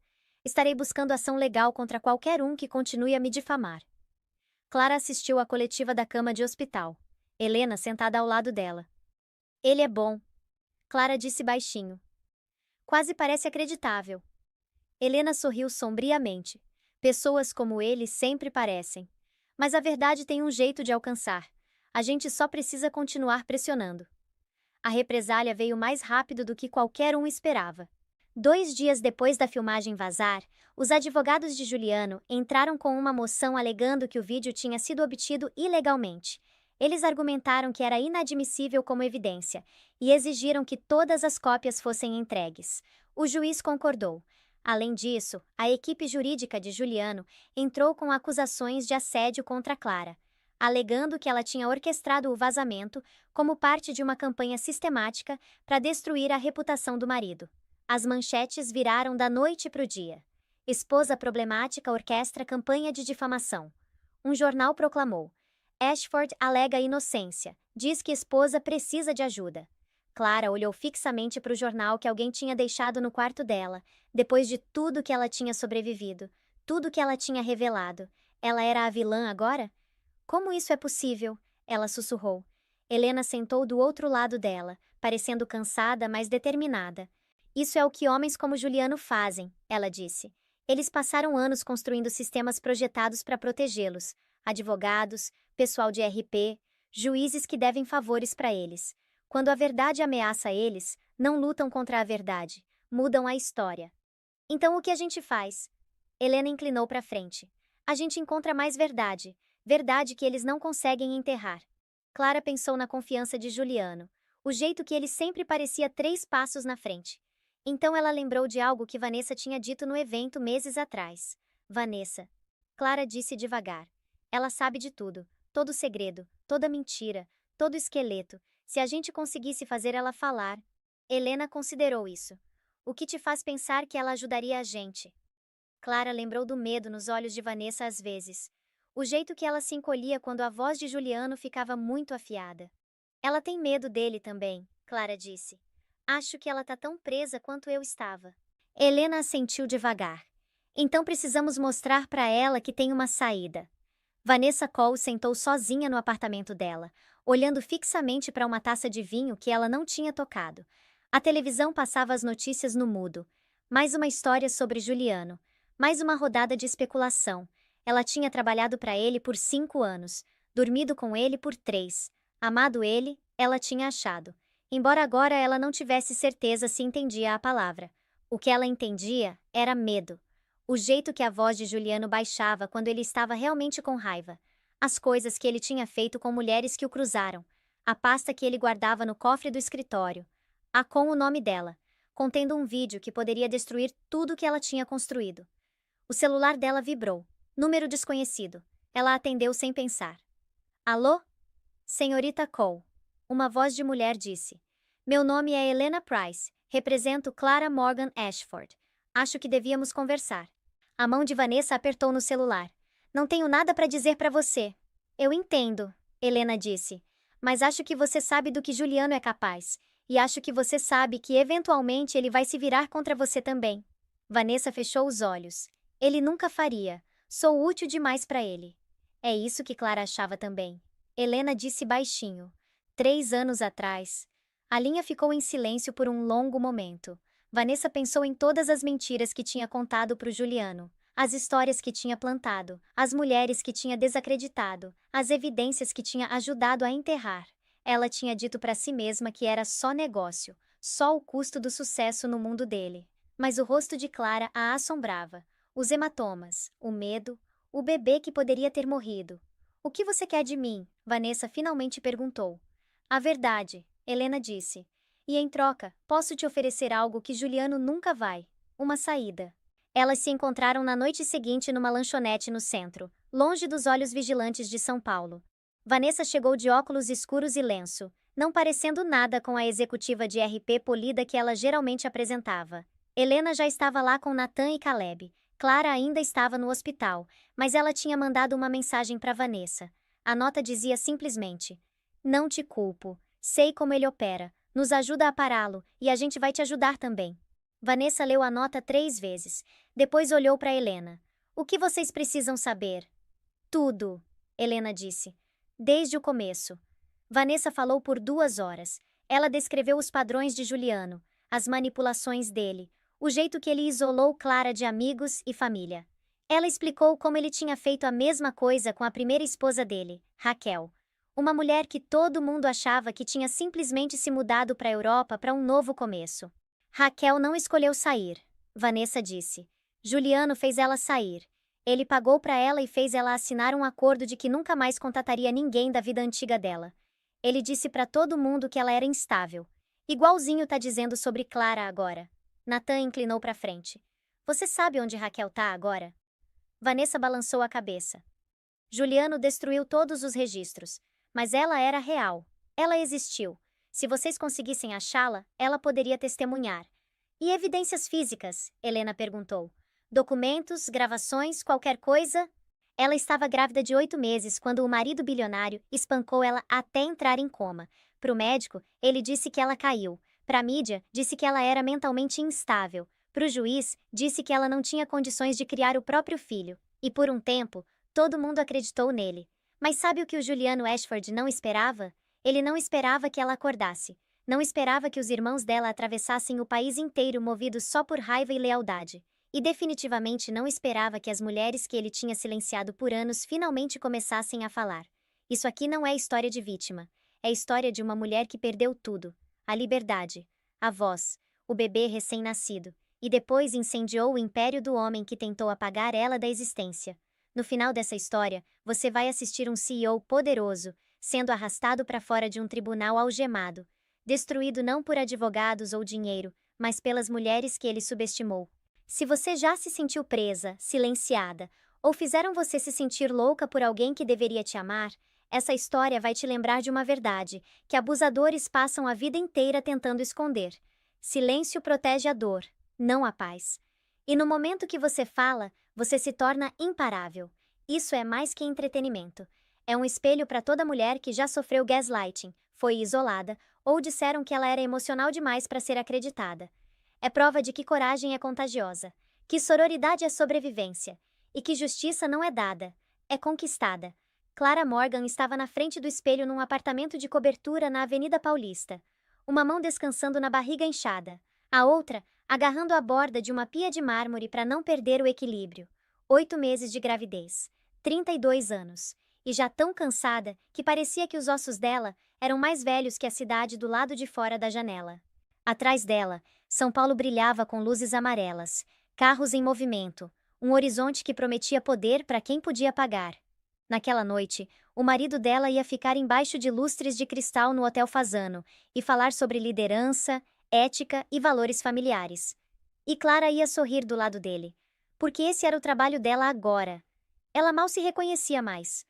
Speaker 1: Estarei buscando ação legal contra qualquer um que continue a me difamar. Clara assistiu à coletiva da cama de hospital. Helena sentada ao lado dela. Ele é bom. Clara disse baixinho. Quase parece acreditável. Helena sorriu sombriamente. Pessoas como ele sempre parecem. Mas a verdade tem um jeito de alcançar. A gente só precisa continuar pressionando. A represália veio mais rápido do que qualquer um esperava. 2 dias depois da filmagem vazar, os advogados de Juliano entraram com uma moção alegando que o vídeo tinha sido obtido ilegalmente. Eles argumentaram que era inadmissível como evidência e exigiram que todas as cópias fossem entregues. O juiz concordou. Além disso, a equipe jurídica de Juliano entrou com acusações de assédio contra Clara, alegando que ela tinha orquestrado o vazamento como parte de uma campanha sistemática para destruir a reputação do marido. As manchetes viraram da noite para o dia. Esposa problemática orquestra campanha de difamação. Um jornal proclamou. Ashford alega inocência, diz que esposa precisa de ajuda. Clara olhou fixamente para o jornal que alguém tinha deixado no quarto dela, depois de tudo que ela tinha sobrevivido, tudo que ela tinha revelado. Ela era a vilã agora? Como isso é possível? Ela sussurrou. Helena sentou do outro lado dela, parecendo cansada, mas determinada. Isso é o que homens como Juliano fazem, ela disse. Eles passaram anos construindo sistemas projetados para protegê-los. Advogados, pessoal de RP, juízes que devem favores para eles. Quando a verdade ameaça eles, não lutam contra a verdade, mudam a história. Então o que a gente faz? Helena inclinou para frente. A gente encontra mais verdade, verdade que eles não conseguem enterrar. Clara pensou na confiança de Juliano, o jeito que ele sempre parecia 3 passos na frente. Então ela lembrou de algo que Vanessa tinha dito no evento meses atrás. Vanessa. Clara disse devagar. Ela sabe de tudo, todo segredo, toda mentira, todo esqueleto. Se a gente conseguisse fazer ela falar. Helena considerou isso. O que te faz pensar que ela ajudaria a gente? Clara lembrou do medo nos olhos de Vanessa às vezes. O jeito que ela se encolhia quando a voz de Juliano ficava muito afiada. Ela tem medo dele também, Clara disse. Acho que ela tá tão presa quanto eu estava. Helena assentiu devagar. Então precisamos mostrar para ela que tem uma saída. Vanessa Cole sentou sozinha no apartamento dela, olhando fixamente para uma taça de vinho que ela não tinha tocado. A televisão passava as notícias no mudo. Mais uma história sobre Juliano. Mais uma rodada de especulação. Ela tinha trabalhado para ele por 5 anos, dormido com ele por 3, amado ele, ela tinha achado. embora agora ela não tivesse certeza se entendia a palavra. O que ela entendia era medo. O jeito que a voz de Juliano baixava quando ele estava realmente com raiva. As coisas que ele tinha feito com mulheres que o cruzaram. A pasta que ele guardava no cofre do escritório. A com o nome dela, contendo um vídeo que poderia destruir tudo que ela tinha construído. O celular dela vibrou. Número desconhecido. Ela atendeu sem pensar. Alô? Senhorita Cole. Uma voz de mulher disse. Meu nome é Helena Price. Represento Clara Morgan Ashford. Acho que devíamos conversar. A mão de Vanessa apertou no celular. Não tenho nada para dizer para você. Eu entendo, Helena disse. Mas acho que você sabe do que Juliano é capaz. E acho que você sabe que eventualmente ele vai se virar contra você também. Vanessa fechou os olhos. Ele nunca faria. Sou útil demais para ele. É isso que Clara achava também. Helena disse baixinho. 3 anos atrás. A linha ficou em silêncio por um longo momento. Vanessa pensou em todas as mentiras que tinha contado para o Juliano, as histórias que tinha plantado, as mulheres que tinha desacreditado, as evidências que tinha ajudado a enterrar. Ela tinha dito para si mesma que era só negócio, só o custo do sucesso no mundo dele. Mas o rosto de Clara a assombrava. Os hematomas, o medo, o bebê que poderia ter morrido. O que você quer de mim? Vanessa finalmente perguntou. A verdade, Helena disse. E em troca, posso te oferecer algo que Juliano nunca vai. Uma saída. Elas se encontraram na noite seguinte numa lanchonete no centro, longe dos olhos vigilantes de São Paulo. Vanessa chegou de óculos escuros e lenço, não parecendo nada com a executiva de RP polida que ela geralmente apresentava. Helena já estava lá com Natan e Caleb. Clara ainda estava no hospital, mas ela tinha mandado uma mensagem para Vanessa. A nota dizia simplesmente: Não te culpo. Sei como ele opera. Nos ajuda a pará-lo, e a gente vai te ajudar também. Vanessa leu a nota 3 vezes. Depois olhou para Helena. O que vocês precisam saber? Tudo, Helena disse. Desde o começo. Vanessa falou por 2 horas. Ela descreveu os padrões de Juliano, as manipulações dele, o jeito que ele isolou Clara de amigos e família. Ela explicou como ele tinha feito a mesma coisa com a primeira esposa dele, Raquel. Uma mulher que todo mundo achava que tinha simplesmente se mudado para a Europa para um novo começo. Raquel não escolheu sair, Vanessa disse. Juliano fez ela sair. Ele pagou para ela e fez ela assinar um acordo de que nunca mais contataria ninguém da vida antiga dela. Ele disse para todo mundo que ela era instável. Igualzinho tá dizendo sobre Clara agora. Natan inclinou para frente. Você sabe onde Raquel tá agora? Vanessa balançou a cabeça. Juliano destruiu todos os registros. Mas ela era real. Ela existiu. Se vocês conseguissem achá-la, ela poderia testemunhar. E evidências físicas? Helena perguntou. Documentos, gravações, qualquer coisa? Ela estava grávida de 8 meses quando o marido bilionário espancou ela até entrar em coma. Para o médico, ele disse que ela caiu. Para a mídia, disse que ela era mentalmente instável. Para o juiz, disse que ela não tinha condições de criar o próprio filho. E por um tempo, todo mundo acreditou nele. Mas sabe o que o Juliano Ashford não esperava? Ele não esperava que ela acordasse. Não esperava que os irmãos dela atravessassem o país inteiro movidos só por raiva e lealdade. E definitivamente não esperava que as mulheres que ele tinha silenciado por anos finalmente começassem a falar. Isso aqui não é história de vítima. É história de uma mulher que perdeu tudo. A liberdade, a voz, o bebê recém-nascido. E depois incendiou o império do homem que tentou apagar ela da existência. No final dessa história, você vai assistir um CEO poderoso, sendo arrastado para fora de um tribunal algemado, destruído não por advogados ou dinheiro, mas pelas mulheres que ele subestimou. Se você já se sentiu presa, silenciada, ou fizeram você se sentir louca por alguém que deveria te amar, essa história vai te lembrar de uma verdade, que abusadores passam a vida inteira tentando esconder. Silêncio protege a dor, não a paz. E no momento que você fala, você se torna imparável. Isso é mais que entretenimento. É um espelho para toda mulher que já sofreu gaslighting, foi isolada, ou disseram que ela era emocional demais para ser acreditada. É prova de que coragem é contagiosa, que sororidade é sobrevivência, e que justiça não é dada, é conquistada. Clara Morgan estava na frente do espelho num apartamento de cobertura na Avenida Paulista. Uma mão descansando na barriga inchada, a outra agarrando a borda de uma pia de mármore para não perder o equilíbrio. 8 meses de gravidez, 32 anos, e já tão cansada que parecia que os ossos dela eram mais velhos que a cidade do lado de fora da janela. Atrás dela, São Paulo brilhava com luzes amarelas, carros em movimento, um horizonte que prometia poder para quem podia pagar. Naquela noite, o marido dela ia ficar embaixo de lustres de cristal no Hotel Fasano e falar sobre liderança, ética e valores familiares. E Clara ia sorrir do lado dele, porque esse era o trabalho dela agora. Ela mal se reconhecia mais.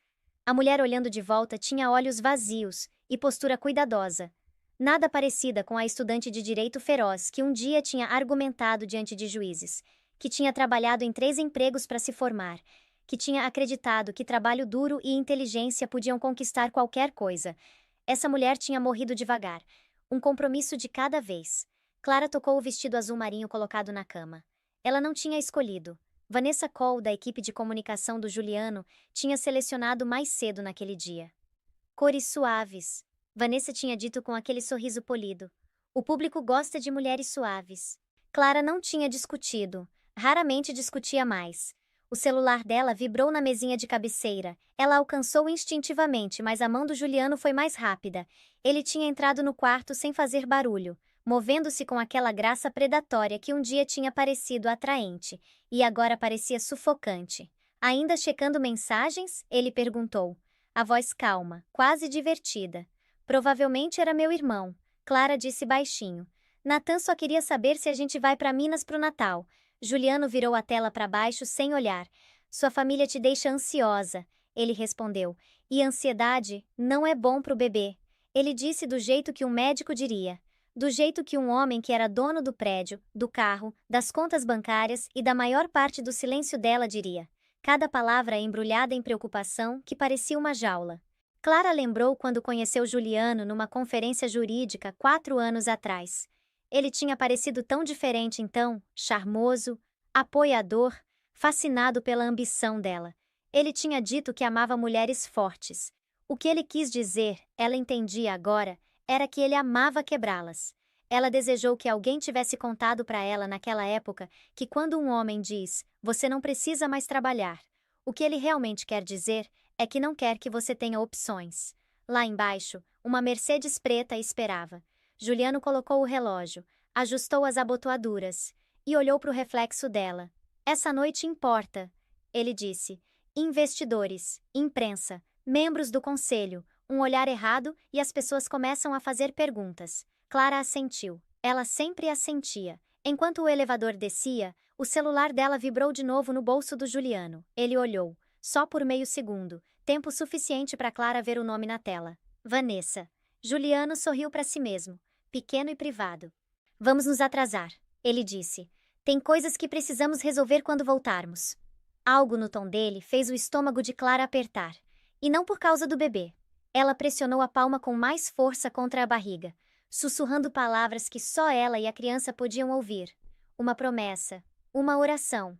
Speaker 1: A mulher olhando de volta tinha olhos vazios e postura cuidadosa. Nada parecida com a estudante de direito feroz que um dia tinha argumentado diante de juízes, que tinha trabalhado em 3 empregos para se formar, que tinha acreditado que trabalho duro e inteligência podiam conquistar qualquer coisa. Essa mulher tinha morrido devagar, um compromisso de cada vez. Clara tocou o vestido azul marinho colocado na cama. Ela não tinha escolhido. Vanessa Cole, da equipe de comunicação do Juliano, tinha selecionado mais cedo naquele dia. Cores suaves. Vanessa tinha dito com aquele sorriso polido. O público gosta de mulheres suaves. Clara não tinha discutido. Raramente discutia mais. O celular dela vibrou na mesinha de cabeceira. Ela alcançou instintivamente, mas a mão do Juliano foi mais rápida. Ele tinha entrado no quarto sem fazer barulho, movendo-se com aquela graça predatória que um dia tinha parecido atraente, e agora parecia sufocante. Ainda checando mensagens, ele perguntou. A voz calma, quase divertida. Provavelmente era meu irmão, Clara disse baixinho. Natan só queria saber se a gente vai para Minas pro Natal. Juliano virou a tela para baixo sem olhar. Sua família te deixa ansiosa, ele respondeu. E ansiedade não é bom pro bebê. Ele disse do jeito que um médico diria. Do jeito que um homem que era dono do prédio, do carro, das contas bancárias e da maior parte do silêncio dela diria. Cada palavra embrulhada em preocupação que parecia uma jaula. Clara lembrou quando conheceu Juliano numa conferência jurídica 4 anos atrás. Ele tinha parecido tão diferente então, charmoso, apoiador, fascinado pela ambição dela. Ele tinha dito que amava mulheres fortes. O que ele quis dizer, ela entendia agora, era que ele amava quebrá-las. Ela desejou que alguém tivesse contado para ela naquela época que quando um homem diz, você não precisa mais trabalhar, o que ele realmente quer dizer é que não quer que você tenha opções. Lá embaixo, uma Mercedes preta esperava. Juliano colocou o relógio, ajustou as abotoaduras e olhou para o reflexo dela. Essa noite importa, ele disse. Investidores, imprensa, membros do conselho, um olhar errado e as pessoas começam a fazer perguntas. Clara assentiu. Ela sempre assentia. Enquanto o elevador descia, o celular dela vibrou de novo no bolso do Juliano. Ele olhou, só por meio segundo, tempo suficiente para Clara ver o nome na tela. Vanessa. Juliano sorriu para si mesmo, pequeno e privado. Vamos nos atrasar, ele disse. Tem coisas que precisamos resolver quando voltarmos. Algo no tom dele fez o estômago de Clara apertar. E não por causa do bebê. Ela pressionou a palma com mais força contra a barriga, sussurrando palavras que só ela e a criança podiam ouvir. Uma promessa. Uma oração.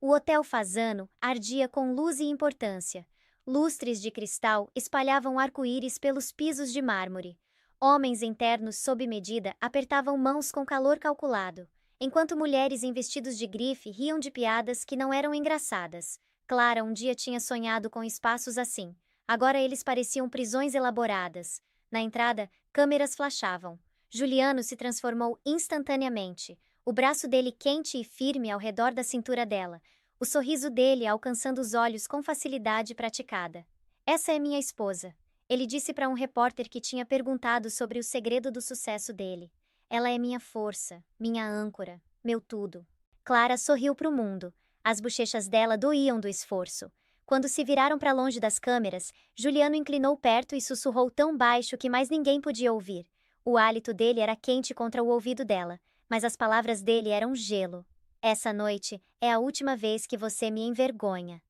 Speaker 1: O Hotel Fasano ardia com luz e importância. Lustres de cristal espalhavam arco-íris pelos pisos de mármore. Homens em ternos sob medida apertavam mãos com calor calculado, enquanto mulheres em vestidos de grife riam de piadas que não eram engraçadas. Clara um dia tinha sonhado com espaços assim. Agora eles pareciam prisões elaboradas. Na entrada, câmeras flashavam. Juliano se transformou instantaneamente, o braço dele quente e firme ao redor da cintura dela, o sorriso dele alcançando os olhos com facilidade praticada. Essa é minha esposa, ele disse para um repórter que tinha perguntado sobre o segredo do sucesso dele. Ela é minha força, minha âncora, meu tudo. Clara sorriu para o mundo. As bochechas dela doíam do esforço. Quando se viraram para longe das câmeras, Juliano inclinou perto e sussurrou tão baixo que mais ninguém podia ouvir. O hálito dele era quente contra o ouvido dela, mas as palavras dele eram gelo. Essa noite é a última vez que você me envergonha.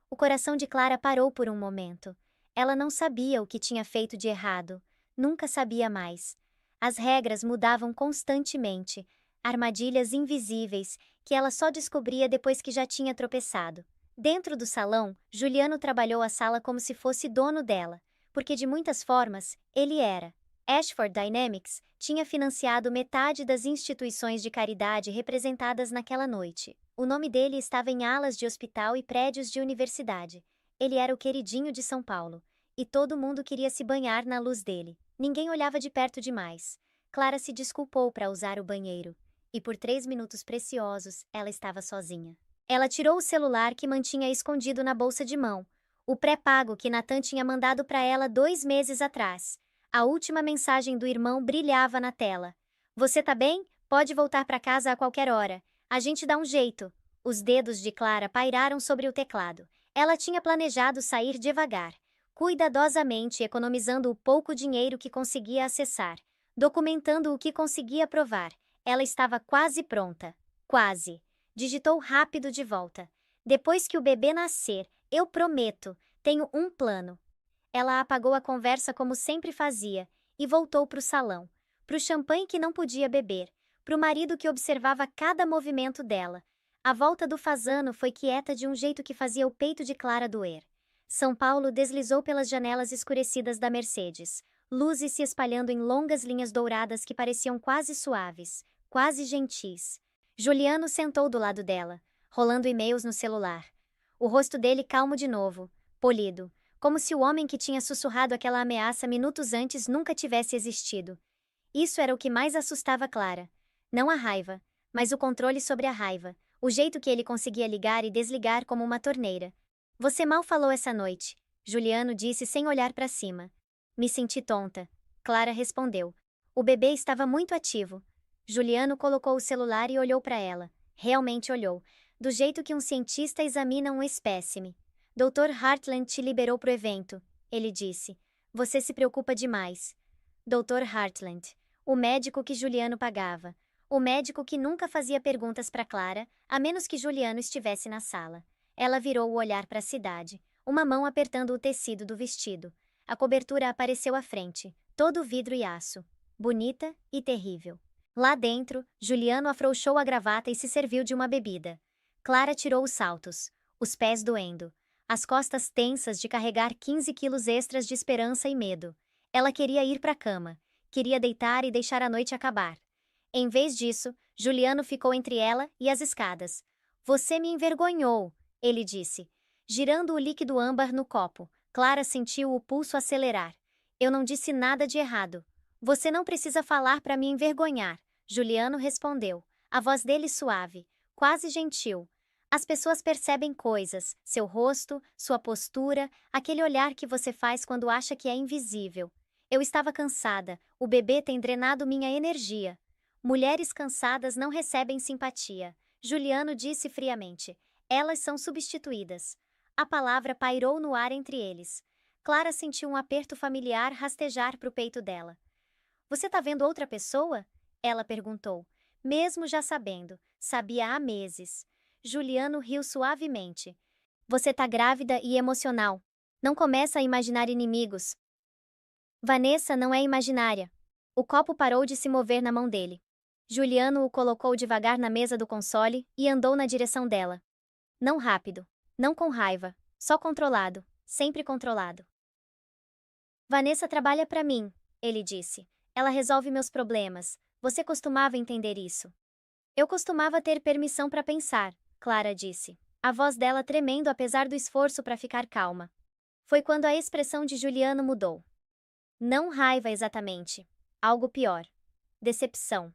Speaker 1: O coração de Clara parou por um momento. Ela não sabia o que tinha feito de errado. Nunca sabia mais. As regras mudavam constantemente. Armadilhas invisíveis que ela só descobria depois que já tinha tropeçado. Dentro do salão, Juliano trabalhou a sala como se fosse dono dela, porque de muitas formas, ele era. Ashford Dynamics tinha financiado metade das instituições de caridade representadas naquela noite. O nome dele estava em alas de hospital e prédios de universidade. Ele era o queridinho de São Paulo, e todo mundo queria se banhar na luz dele. Ninguém olhava de perto demais. Clara se desculpou para usar o banheiro. E por 3 minutos preciosos, ela estava sozinha. Ela tirou o celular que mantinha escondido na bolsa de mão. O pré-pago que Nathan tinha mandado para ela 2 meses atrás. A última mensagem do irmão brilhava na tela. Você tá bem? Pode voltar para casa a qualquer hora. A gente dá um jeito. Os dedos de Clara pairaram sobre o teclado. Ela tinha planejado sair devagar, cuidadosamente economizando o pouco dinheiro que conseguia acessar, documentando o que conseguia provar. Ela estava quase pronta. Quase. Digitou rápido de volta. Depois que o bebê nascer, eu prometo, tenho um plano. Ela apagou a conversa como sempre fazia e voltou para o salão, para o champanhe que não podia beber, para o marido que observava cada movimento dela. A volta do fazano foi quieta de um jeito que fazia o peito de Clara doer. São Paulo deslizou pelas janelas escurecidas da Mercedes, luzes se espalhando em longas linhas douradas que pareciam quase suaves, quase gentis. Juliano sentou do lado dela, rolando e-mails no celular. O rosto dele calmo de novo, polido, como se o homem que tinha sussurrado aquela ameaça minutos antes nunca tivesse existido. Isso era o que mais assustava Clara. Não a raiva, mas o controle sobre a raiva, o jeito que ele conseguia ligar e desligar como uma torneira. Você mal falou essa noite, Juliano disse sem olhar para cima. Me senti tonta, Clara respondeu. O bebê estava muito ativo. Juliano colocou o celular e olhou para ela. Realmente olhou, do jeito que um cientista examina um espécime. Dr. Hartland te liberou pro evento, ele disse. Você se preocupa demais. Dr. Hartland, o médico que Juliano pagava. O médico que nunca fazia perguntas para Clara, a menos que Juliano estivesse na sala. Ela virou o olhar para a cidade, uma mão apertando o tecido do vestido. A cobertura apareceu à frente, todo vidro e aço. Bonita e terrível. Lá dentro, Juliano afrouxou a gravata e se serviu de uma bebida. Clara tirou os saltos, os pés doendo, as costas tensas de carregar 15 quilos extras de esperança e medo. Ela queria ir para a cama, queria deitar e deixar a noite acabar. Em vez disso, Juliano ficou entre ela e as escadas. Você me envergonhou, ele disse. Girando o líquido âmbar no copo, Clara sentiu o pulso acelerar. Eu não disse nada de errado. Você não precisa falar para me envergonhar, Juliano respondeu, a voz dele suave, quase gentil. As pessoas percebem coisas, seu rosto, sua postura, aquele olhar que você faz quando acha que é invisível. Eu estava cansada, o bebê tem drenado minha energia. Mulheres cansadas não recebem simpatia, Juliano disse friamente. Elas são substituídas. A palavra pairou no ar entre eles. Clara sentiu um aperto familiar rastejar para o peito dela. Você tá vendo outra pessoa? Ela perguntou. Mesmo já sabendo, sabia há meses. Juliano riu suavemente. Você tá grávida e emocional. Não começa a imaginar inimigos. Vanessa não é imaginária. O copo parou de se mover na mão dele. Juliano o colocou devagar na mesa do console e andou na direção dela. Não rápido, não com raiva, só controlado, sempre controlado. Vanessa trabalha para mim, ele disse. Ela resolve meus problemas. Você costumava entender isso. Eu costumava ter permissão para pensar, Clara disse, a voz dela tremendo apesar do esforço para ficar calma. Foi quando a expressão de Juliano mudou. Não raiva exatamente. Algo pior. Decepção.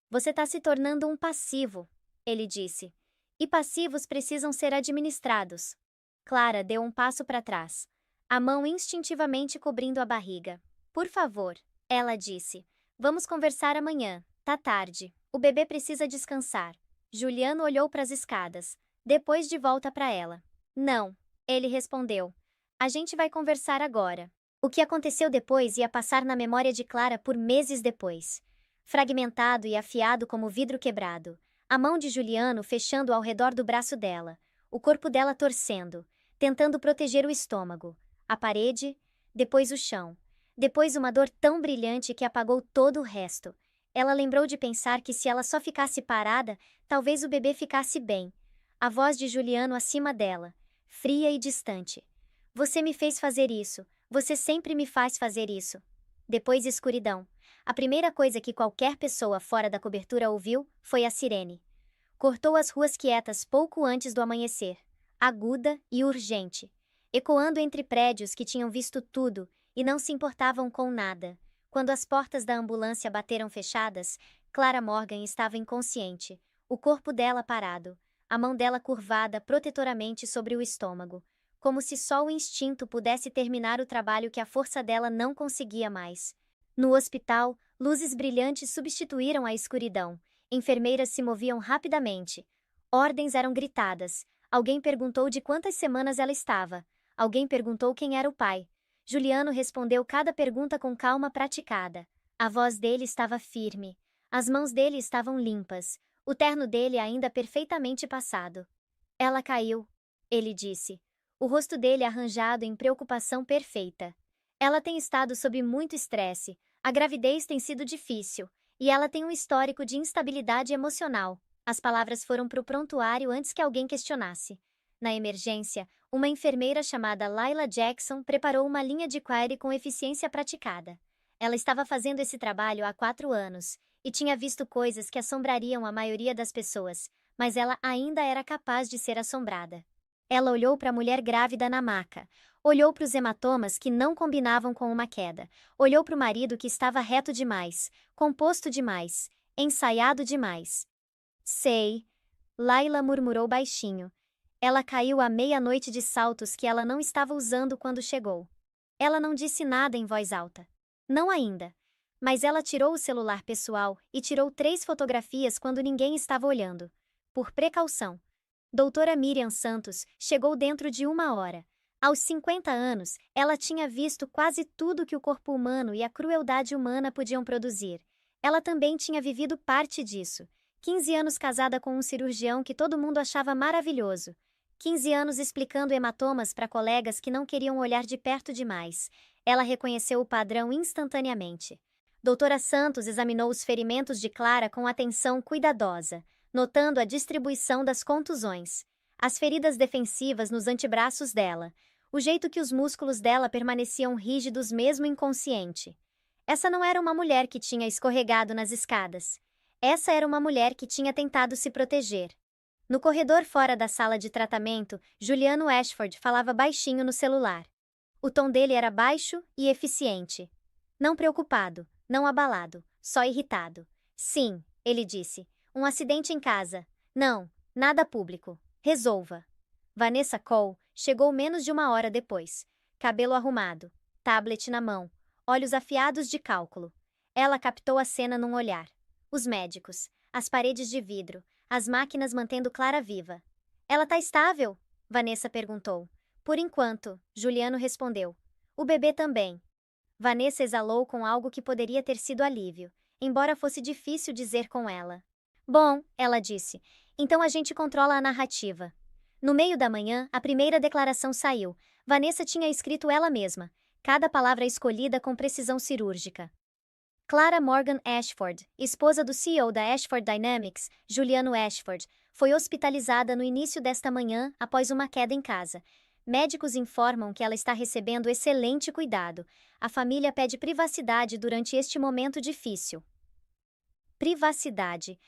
Speaker 1: Você está se tornando um passivo, ele disse. E passivos precisam ser administrados. Clara deu um passo para trás, a mão instintivamente cobrindo a barriga. Por favor, ela disse. Vamos conversar amanhã, tá tarde. O bebê precisa descansar. Juliano olhou para as escadas, depois de volta para ela. Não, ele respondeu. A gente vai conversar agora. O que aconteceu depois ia passar na memória de Clara por meses depois. Fragmentado e afiado como vidro quebrado. A mão de Juliano fechando ao redor do braço dela. O corpo dela torcendo, tentando proteger o estômago. A parede, depois o chão. Depois uma dor tão brilhante que apagou todo o resto. Ela lembrou de pensar que se ela só ficasse parada, talvez o bebê ficasse bem. A voz de Juliano acima dela, fria e distante. Você me fez fazer isso. Você sempre me faz fazer isso. Depois escuridão. A primeira coisa que qualquer pessoa fora da cobertura ouviu foi a sirene. Cortou as ruas quietas pouco antes do amanhecer, aguda e urgente, ecoando entre prédios que tinham visto tudo e não se importavam com nada. Quando as portas da ambulância bateram fechadas, Clara Morgan estava inconsciente, o corpo dela parado, a mão dela curvada protetoramente sobre o estômago, como se só o instinto pudesse terminar o trabalho que a força dela não conseguia mais. No hospital, luzes brilhantes substituíram a escuridão. Enfermeiras se moviam rapidamente. Ordens eram gritadas. Alguém perguntou de quantas semanas ela estava. Alguém perguntou quem era o pai. Juliano respondeu cada pergunta com calma praticada. A voz dele estava firme. As mãos dele estavam limpas. O terno dele ainda perfeitamente passado. Ela caiu, ele disse. O rosto dele arranjado em preocupação perfeita. Ela tem estado sob muito estresse. A gravidez tem sido difícil. E ela tem um histórico de instabilidade emocional. As palavras foram para o prontuário antes que alguém questionasse. Na emergência, uma enfermeira chamada Laila Jackson preparou uma linha de query com eficiência praticada. Ela estava fazendo esse trabalho há 4 anos e tinha visto coisas que assombrariam a maioria das pessoas, mas ela ainda era capaz de ser assombrada. Ela olhou para a mulher grávida na maca, olhou para os hematomas que não combinavam com uma queda, olhou para o marido que estava reto demais, composto demais, ensaiado demais. Sei, Laila murmurou baixinho. Ela caiu à meia-noite de saltos que ela não estava usando quando chegou. Ela não disse nada em voz alta. Não ainda. Mas ela tirou o celular pessoal e tirou 3 fotografias quando ninguém estava olhando. Por precaução. Doutora Miriam Santos chegou dentro de 1 hora. Aos 50 anos, ela tinha visto quase tudo que o corpo humano e a crueldade humana podiam produzir. Ela também tinha vivido parte disso. 15 anos casada com um cirurgião que todo mundo achava maravilhoso. 15 anos explicando hematomas para colegas que não queriam olhar de perto demais. Ela reconheceu o padrão instantaneamente. Doutora Santos examinou os ferimentos de Clara com atenção cuidadosa, notando a distribuição das contusões, as feridas defensivas nos antebraços dela, o jeito que os músculos dela permaneciam rígidos mesmo inconsciente. Essa não era uma mulher que tinha escorregado nas escadas. Essa era uma mulher que tinha tentado se proteger. No corredor fora da sala de tratamento, Juliano Ashford falava baixinho no celular. O tom dele era baixo e eficiente. Não preocupado, não abalado, só irritado. Sim, ele disse. Um acidente em casa. Não, nada público. Resolva. Vanessa Cole chegou menos de 1 hora depois. Cabelo arrumado, tablet na mão, olhos afiados de cálculo. Ela captou a cena num olhar. Os médicos, as paredes de vidro, as máquinas mantendo Clara viva. Ela tá estável? Vanessa perguntou. Por enquanto, Juliano respondeu. O bebê também. Vanessa exalou com algo que poderia ter sido alívio, embora fosse difícil dizer com ela. Bom, ela disse, então a gente controla a narrativa. No meio da manhã, a primeira declaração saiu. Vanessa tinha escrito ela mesma, cada palavra escolhida com precisão cirúrgica. Clara Morgan Ashford, esposa do CEO da Ashford Dynamics, Juliano Ashford, foi hospitalizada no início desta manhã após uma queda em casa. Médicos informam que ela está recebendo excelente cuidado. A família pede privacidade durante este momento difícil. Privacidade.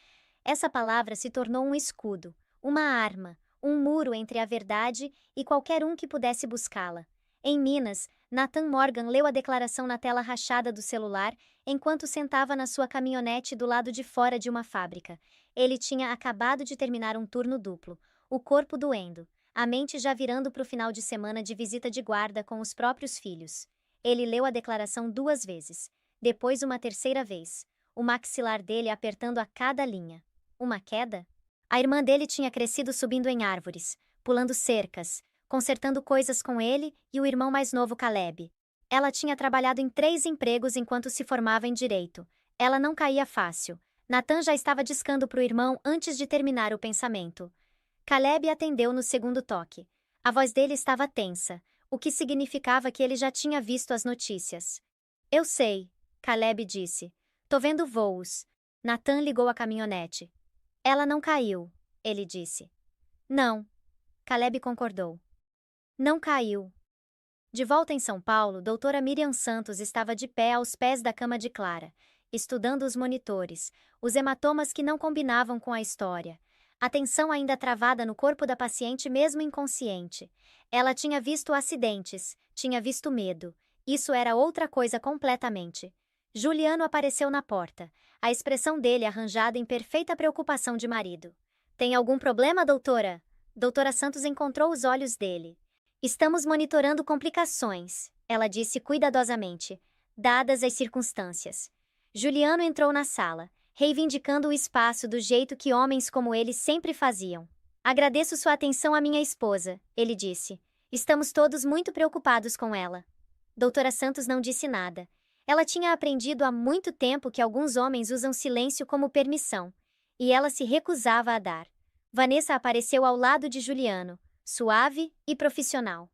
Speaker 1: Essa palavra se tornou um escudo, uma arma, um muro entre a verdade e qualquer um que pudesse buscá-la. Em Minas, Nathan Morgan leu a declaração na tela rachada do celular enquanto sentava na sua caminhonete do lado de fora de uma fábrica. Ele tinha acabado de terminar um turno duplo, o corpo doendo, a mente já virando para o final de semana de visita de guarda com os próprios filhos. Ele leu a declaração 2 vezes, depois uma terceira vez, o maxilar dele apertando a cada linha. Uma queda? A irmã dele tinha crescido subindo em árvores, pulando cercas, consertando coisas com ele e o irmão mais novo Caleb. Ela tinha trabalhado em 3 empregos enquanto se formava em direito. Ela não caía fácil. Nathan já estava discando para o irmão antes de terminar o pensamento. Caleb atendeu no segundo toque. A voz dele estava tensa, o que significava que ele já tinha visto as notícias. Eu sei, Caleb disse. Tô vendo voos. Nathan ligou a caminhonete. Ela não caiu, ele disse. Não. Caleb concordou. Não caiu. De volta em São Paulo, doutora Miriam Santos estava de pé aos pés da cama de Clara, estudando os monitores, os hematomas que não combinavam com a história. A tensão ainda travada no corpo da paciente mesmo inconsciente. Ela tinha visto acidentes, tinha visto medo. Isso era outra coisa completamente. Juliano apareceu na porta, a expressão dele arranjada em perfeita preocupação de marido. Tem algum problema, doutora? Doutora Santos encontrou os olhos dele. Estamos monitorando complicações, ela disse cuidadosamente, dadas as circunstâncias. Juliano entrou na sala, reivindicando o espaço do jeito que homens como ele sempre faziam. Agradeço sua atenção à minha esposa, ele disse. Estamos todos muito preocupados com ela. Doutora Santos não disse nada. Ela tinha aprendido há muito tempo que alguns homens usam silêncio como permissão, e ela se recusava a dar. Vanessa apareceu ao lado de Juliano, suave e profissional.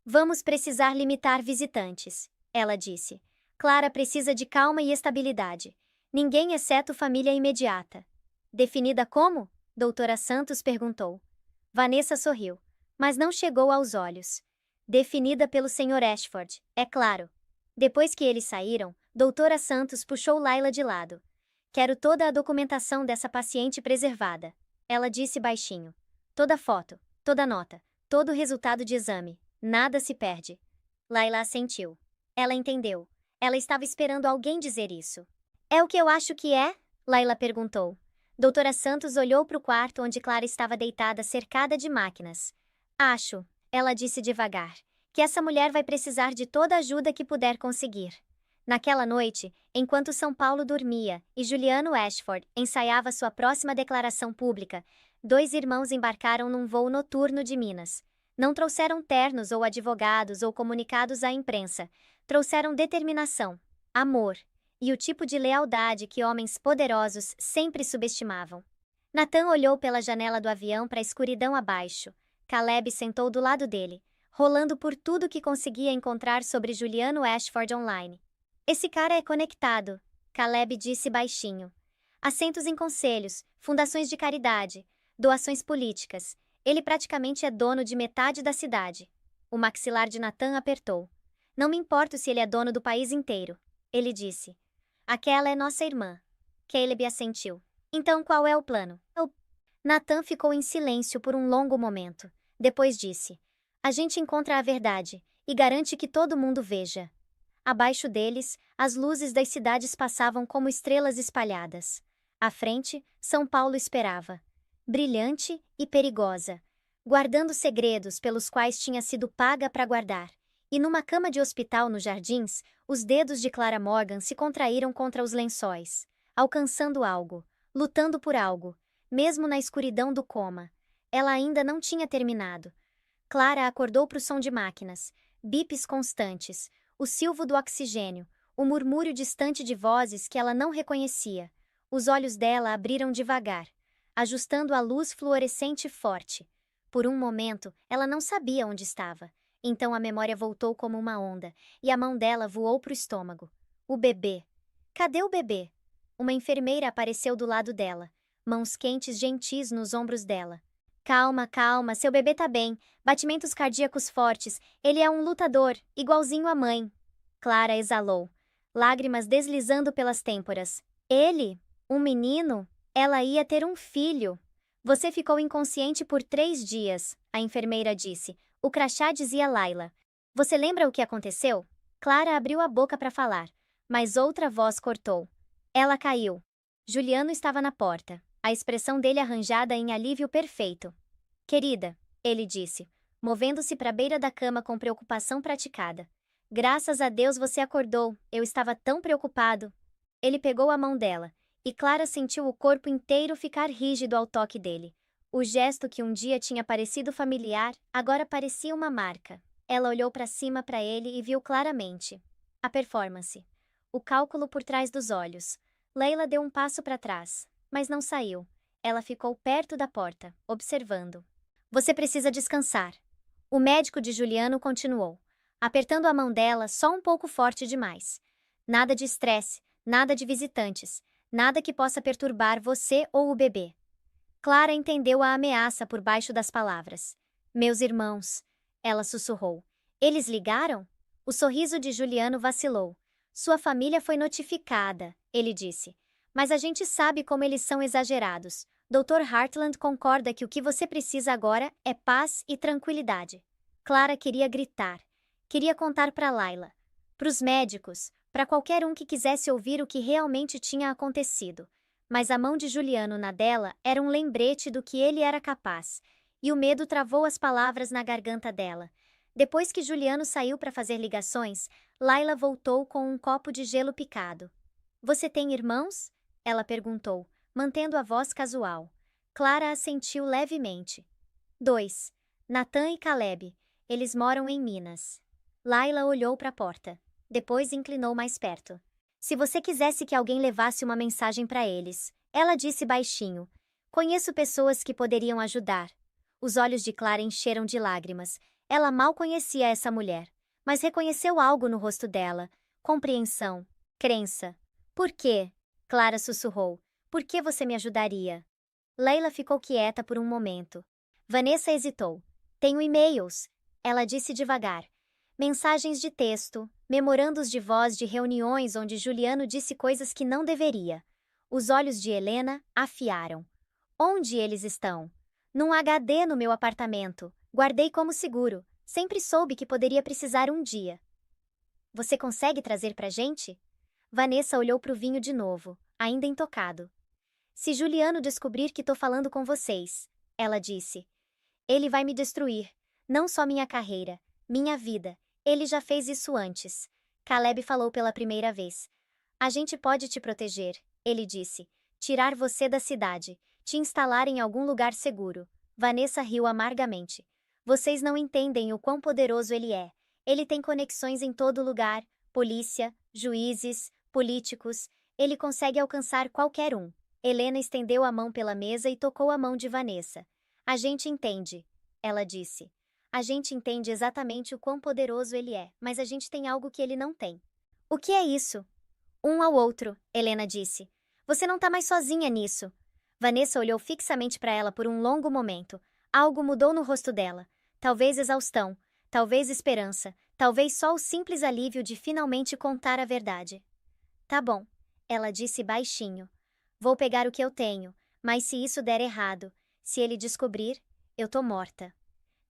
Speaker 1: Vamos precisar limitar visitantes, ela disse. Clara precisa de calma e estabilidade. Ninguém exceto família imediata. Definida como? Doutora Santos perguntou. Vanessa sorriu, mas não chegou aos olhos. Definida pelo Sr. Ashford, é claro. Depois que eles saíram, doutora Santos puxou Laila de lado. Quero toda a documentação dessa paciente preservada, ela disse baixinho. Toda foto, toda nota, todo o resultado de exame, nada se perde. Laila assentiu. Ela entendeu. Ela estava esperando alguém dizer isso. É o que eu acho que é? Laila perguntou. Doutora Santos olhou para o quarto onde Clara estava deitada cercada de máquinas. Acho, ela disse devagar, que essa mulher vai precisar de toda a ajuda que puder conseguir. Naquela noite, enquanto São Paulo dormia e Juliano Ashford ensaiava sua próxima declaração pública, dois irmãos embarcaram num voo noturno de Minas. Não trouxeram ternos ou advogados ou comunicados à imprensa. Trouxeram determinação, amor e o tipo de lealdade que homens poderosos sempre subestimavam. Nathan olhou pela janela do avião para a escuridão abaixo. Caleb sentou do lado dele, rolando por tudo que conseguia encontrar sobre Juliano Ashford online. Esse cara é conectado, Caleb disse baixinho. Assentos em conselhos, fundações de caridade, doações políticas. Ele praticamente é dono de metade da cidade. O maxilar de Nathan apertou. Não me importo se ele é dono do país inteiro, ele disse. Aquela é nossa irmã. Caleb assentiu. Então qual é o plano? Nathan ficou em silêncio por um longo momento. Depois disse. A gente encontra a verdade e garante que todo mundo veja. Abaixo deles, as luzes das cidades passavam como estrelas espalhadas. À frente, São Paulo esperava. Brilhante e perigosa. Guardando segredos pelos quais tinha sido paga para guardar. E numa cama de hospital nos jardins, os dedos de Clara Morgan se contraíram contra os lençóis, alcançando algo, lutando por algo, mesmo na escuridão do coma. Ela ainda não tinha terminado. Clara acordou para o som de máquinas, bips constantes, o silvo do oxigênio, o murmúrio distante de vozes que ela não reconhecia. Os olhos dela abriram devagar, ajustando a luz fluorescente forte. Por um momento, ela não sabia onde estava. Então a memória voltou como uma onda, e a mão dela voou para o estômago. O bebê. Cadê o bebê? Uma enfermeira apareceu do lado dela, mãos quentes gentis nos ombros dela. Calma, calma, seu bebê tá bem, batimentos cardíacos fortes, ele é um lutador, igualzinho à mãe. Clara exalou, lágrimas deslizando pelas têmporas. Ele? Um menino? Ela ia ter um filho. Você ficou inconsciente por 3 dias, a enfermeira disse. O crachá dizia Laila. Você lembra o que aconteceu? Clara abriu a boca para falar, mas outra voz cortou. Ela caiu. Juliano estava na porta, a expressão dele arranjada em alívio perfeito. Querida, ele disse, movendo-se para a beira da cama com preocupação praticada. Graças a Deus você acordou, eu estava tão preocupado. Ele pegou a mão dela, e Clara sentiu o corpo inteiro ficar rígido ao toque dele. O gesto que um dia tinha parecido familiar, agora parecia uma marca. Ela olhou para cima para ele e viu claramente. A performance. O cálculo por trás dos olhos. Leila deu um passo para trás, mas não saiu. Ela ficou perto da porta, observando. Você precisa descansar. O médico de Juliano continuou, apertando a mão dela só um pouco forte demais. Nada de estresse, nada de visitantes, nada que possa perturbar você ou o bebê. Clara entendeu a ameaça por baixo das palavras. Meus irmãos, ela sussurrou. Eles ligaram? O sorriso de Juliano vacilou. Sua família foi notificada, ele disse. Mas a gente sabe como eles são exagerados. Dr. Hartland concorda que o que você precisa agora é paz e tranquilidade. Clara queria gritar. Queria contar para Laila. Para os médicos, para qualquer um que quisesse ouvir o que realmente tinha acontecido. Mas a mão de Juliano na dela era um lembrete do que ele era capaz, e o medo travou as palavras na garganta dela. Depois que Juliano saiu para fazer ligações, Laila voltou com um copo de gelo picado. Você tem irmãos? Ela perguntou, mantendo a voz casual. Clara assentiu levemente. 2. Natan e Caleb. Eles moram em Minas. Laila olhou para a porta. Depois inclinou mais perto. Se você quisesse que alguém levasse uma mensagem para eles, ela disse baixinho. Conheço pessoas que poderiam ajudar. Os olhos de Clara encheram de lágrimas. Ela mal conhecia essa mulher, mas reconheceu algo no rosto dela. Compreensão. Crença. Por quê? Clara sussurrou. Por que você me ajudaria? Leila ficou quieta por um momento. Vanessa hesitou. Tenho e-mails. Ela disse devagar. Mensagens de texto, memorandos de voz de reuniões onde Juliano disse coisas que não deveria. Os olhos de Helena afiaram. Onde eles estão? Num HD no meu apartamento. Guardei como seguro. Sempre soube que poderia precisar um dia. Você consegue trazer pra gente? Vanessa olhou pro vinho de novo, ainda intocado. Se Juliano descobrir que tô falando com vocês, ela disse. Ele vai me destruir. Não só minha carreira, minha vida. Ele já fez isso antes. Caleb falou pela primeira vez. A gente pode te proteger, ele disse. Tirar você da cidade, te instalar em algum lugar seguro. Vanessa riu amargamente. Vocês não entendem o quão poderoso ele é. Ele tem conexões em todo lugar, polícia, juízes, políticos. Ele consegue alcançar qualquer um. Helena estendeu a mão pela mesa e tocou a mão de Vanessa. A gente entende, ela disse. A gente entende exatamente o quão poderoso ele é, mas a gente tem algo que ele não tem. O que é isso? Um ao outro, Helena disse. Você não tá mais sozinha nisso. Vanessa olhou fixamente para ela por um longo momento. Algo mudou no rosto dela. Talvez exaustão, talvez esperança, talvez só o simples alívio de finalmente contar a verdade. Tá bom, ela disse baixinho. Vou pegar o que eu tenho, mas se isso der errado, se ele descobrir, eu tô morta.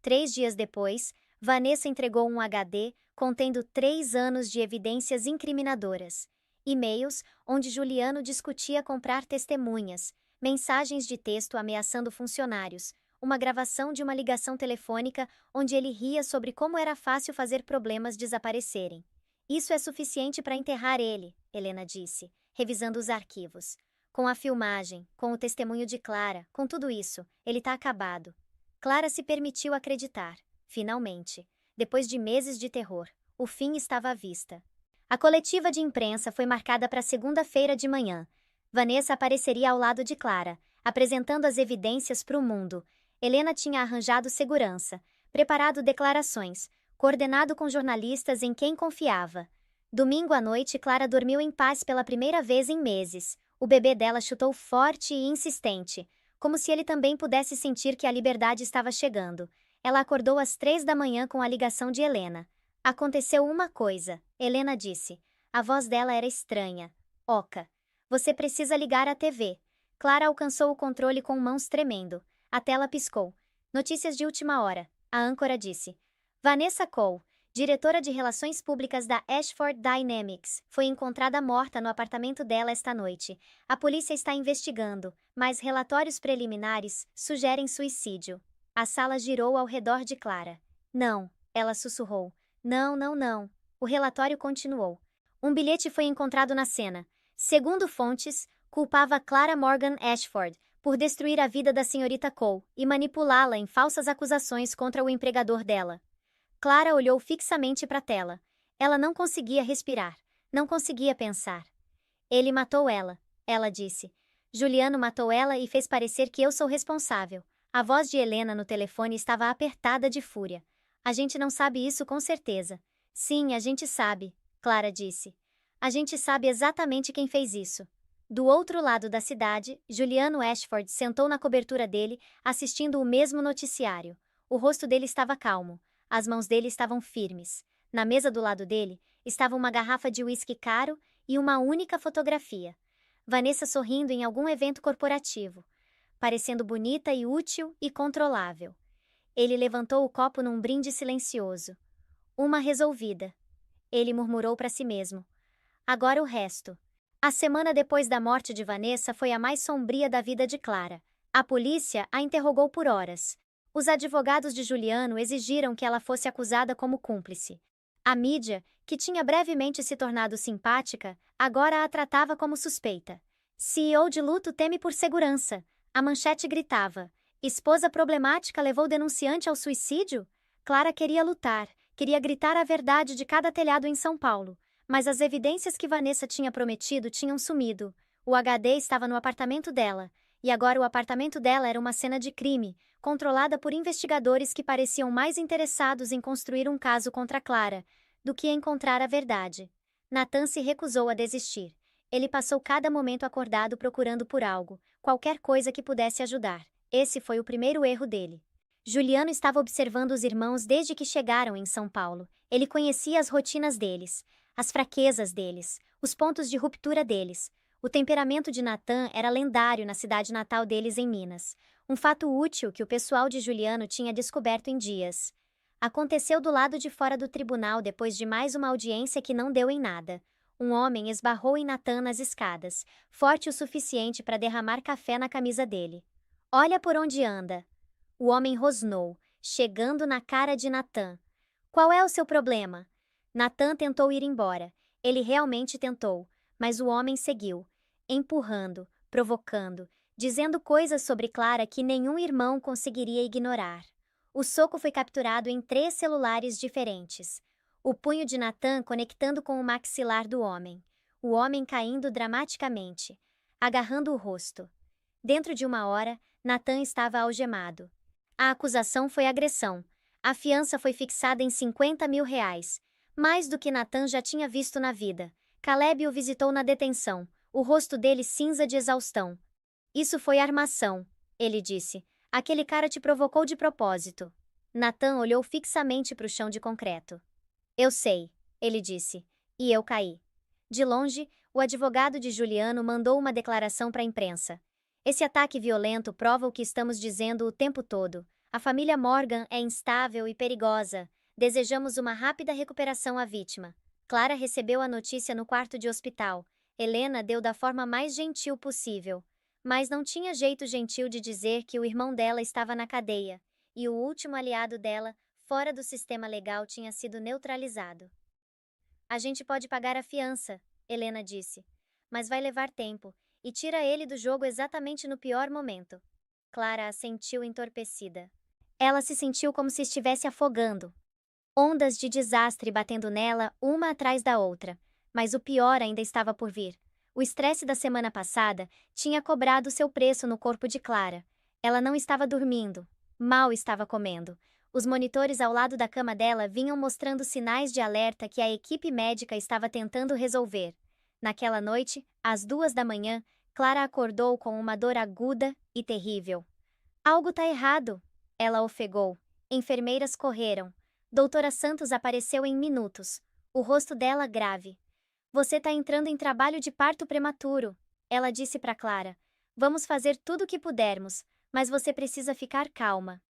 Speaker 1: 3 dias depois, Vanessa entregou um HD contendo 3 anos de evidências incriminadoras. E-mails onde Juliano discutia comprar testemunhas, mensagens de texto ameaçando funcionários, uma gravação de uma ligação telefônica onde ele ria sobre como era fácil fazer problemas desaparecerem. Isso é suficiente para enterrar ele, Helena disse, revisando os arquivos. Com a filmagem, com o testemunho de Clara, com tudo isso, ele tá acabado. Clara se permitiu acreditar, finalmente. Depois de meses de terror, o fim estava à vista. A coletiva de imprensa foi marcada para segunda-feira de manhã. Vanessa apareceria ao lado de Clara, apresentando as evidências para o mundo. Helena tinha arranjado segurança, preparado declarações, coordenado com jornalistas em quem confiava. Domingo à noite, Clara dormiu em paz pela primeira vez em meses. O bebê dela chutou forte e insistente, como se ele também pudesse sentir que a liberdade estava chegando. Ela acordou às 3 da manhã com a ligação de Helena. Aconteceu uma coisa, Helena disse. A voz dela era estranha. Oca. Você precisa ligar a TV. Clara alcançou o controle com mãos tremendo. A tela piscou. Notícias de última hora. A âncora disse. Vanessa Cole, diretora de Relações Públicas da Ashford Dynamics, foi encontrada morta no apartamento dela esta noite. A polícia está investigando, mas relatórios preliminares sugerem suicídio. A sala girou ao redor de Clara. Não, ela sussurrou. Não, não, não. O relatório continuou. Um bilhete foi encontrado na cena. Segundo fontes, culpava Clara Morgan Ashford por destruir a vida da senhorita Cole e manipulá-la em falsas acusações contra o empregador dela. Clara olhou fixamente para a tela. Ela não conseguia respirar, não conseguia pensar. Ele matou ela disse. Juliano matou ela e fez parecer que eu sou responsável. A voz de Helena no telefone estava apertada de fúria. A gente não sabe isso com certeza. Sim, a gente sabe, Clara disse. A gente sabe exatamente quem fez isso. Do outro lado da cidade, Juliano Ashford sentou na cobertura dele, assistindo o mesmo noticiário. O rosto dele estava calmo. As mãos dele estavam firmes. Na mesa do lado dele, estava uma garrafa de uísque caro e uma única fotografia. Vanessa sorrindo em algum evento corporativo, parecendo bonita e útil e controlável. Ele levantou o copo num brinde silencioso. Uma resolvida. Ele murmurou para si mesmo. Agora o resto. A semana depois da morte de Vanessa foi a mais sombria da vida de Clara. A polícia a interrogou por horas. Os advogados de Juliano exigiram que ela fosse acusada como cúmplice. A mídia, que tinha brevemente se tornado simpática, agora a tratava como suspeita. CEO de luto teme por segurança. A manchete gritava. Esposa problemática levou denunciante ao suicídio? Clara queria lutar, queria gritar a verdade de cada telhado em São Paulo. Mas as evidências que Vanessa tinha prometido tinham sumido. O HD estava no apartamento dela, e agora o apartamento dela era uma cena de crime, controlada por investigadores que pareciam mais interessados em construir um caso contra Clara do que encontrar a verdade. Nathan se recusou a desistir. Ele passou cada momento acordado procurando por algo, qualquer coisa que pudesse ajudar. Esse foi o primeiro erro dele. Juliano estava observando os irmãos desde que chegaram em São Paulo. Ele conhecia as rotinas deles, as fraquezas deles, os pontos de ruptura deles. O temperamento de Nathan era lendário na cidade natal deles em Minas. Um fato útil que o pessoal de Juliano tinha descoberto em dias. Aconteceu do lado de fora do tribunal depois de mais uma audiência que não deu em nada. Um homem esbarrou em Nathan nas escadas, forte o suficiente para derramar café na camisa dele. Olha por onde anda. O homem rosnou, chegando na cara de Nathan. Qual é o seu problema? Nathan tentou ir embora. Ele realmente tentou, mas o homem seguiu, empurrando, provocando, dizendo coisas sobre Clara que nenhum irmão conseguiria ignorar. O soco foi capturado em 3 celulares diferentes. O punho de Nathan conectando com o maxilar do homem. O homem caindo dramaticamente, agarrando o rosto. Dentro de 1 hora, Nathan estava algemado. A acusação foi agressão. A fiança foi fixada em R$ 50 mil. Mais do que Nathan já tinha visto na vida. Caleb o visitou na detenção, o rosto dele cinza de exaustão. Isso foi armação, ele disse. Aquele cara te provocou de propósito. Nathan olhou fixamente para o chão de concreto. Eu sei, ele disse, e eu caí. De longe, o advogado de Juliano mandou uma declaração para a imprensa. Esse ataque violento prova o que estamos dizendo o tempo todo. A família Morgan é instável e perigosa. Desejamos uma rápida recuperação à vítima. Clara recebeu a notícia no quarto de hospital. Helena deu da forma mais gentil possível. Mas não tinha jeito gentil de dizer que o irmão dela estava na cadeia, e o último aliado dela, fora do sistema legal, tinha sido neutralizado. A gente pode pagar a fiança, Helena disse. Mas vai levar tempo, e tira ele do jogo exatamente no pior momento. Clara assentiu entorpecida. Ela se sentiu como se estivesse afogando. Ondas de desastre batendo nela, uma atrás da outra. Mas o pior ainda estava por vir. O estresse da semana passada tinha cobrado seu preço no corpo de Clara. Ela não estava dormindo. Mal estava comendo. Os monitores ao lado da cama dela vinham mostrando sinais de alerta que a equipe médica estava tentando resolver. Naquela noite, às 2 da manhã, Clara acordou com uma dor aguda e terrível. Algo tá errado, ela ofegou. Enfermeiras correram. Doutora Santos apareceu em minutos. O rosto dela grave. Você tá entrando em trabalho de parto prematuro, ela disse para Clara. Vamos fazer tudo o que pudermos, mas você precisa ficar calma.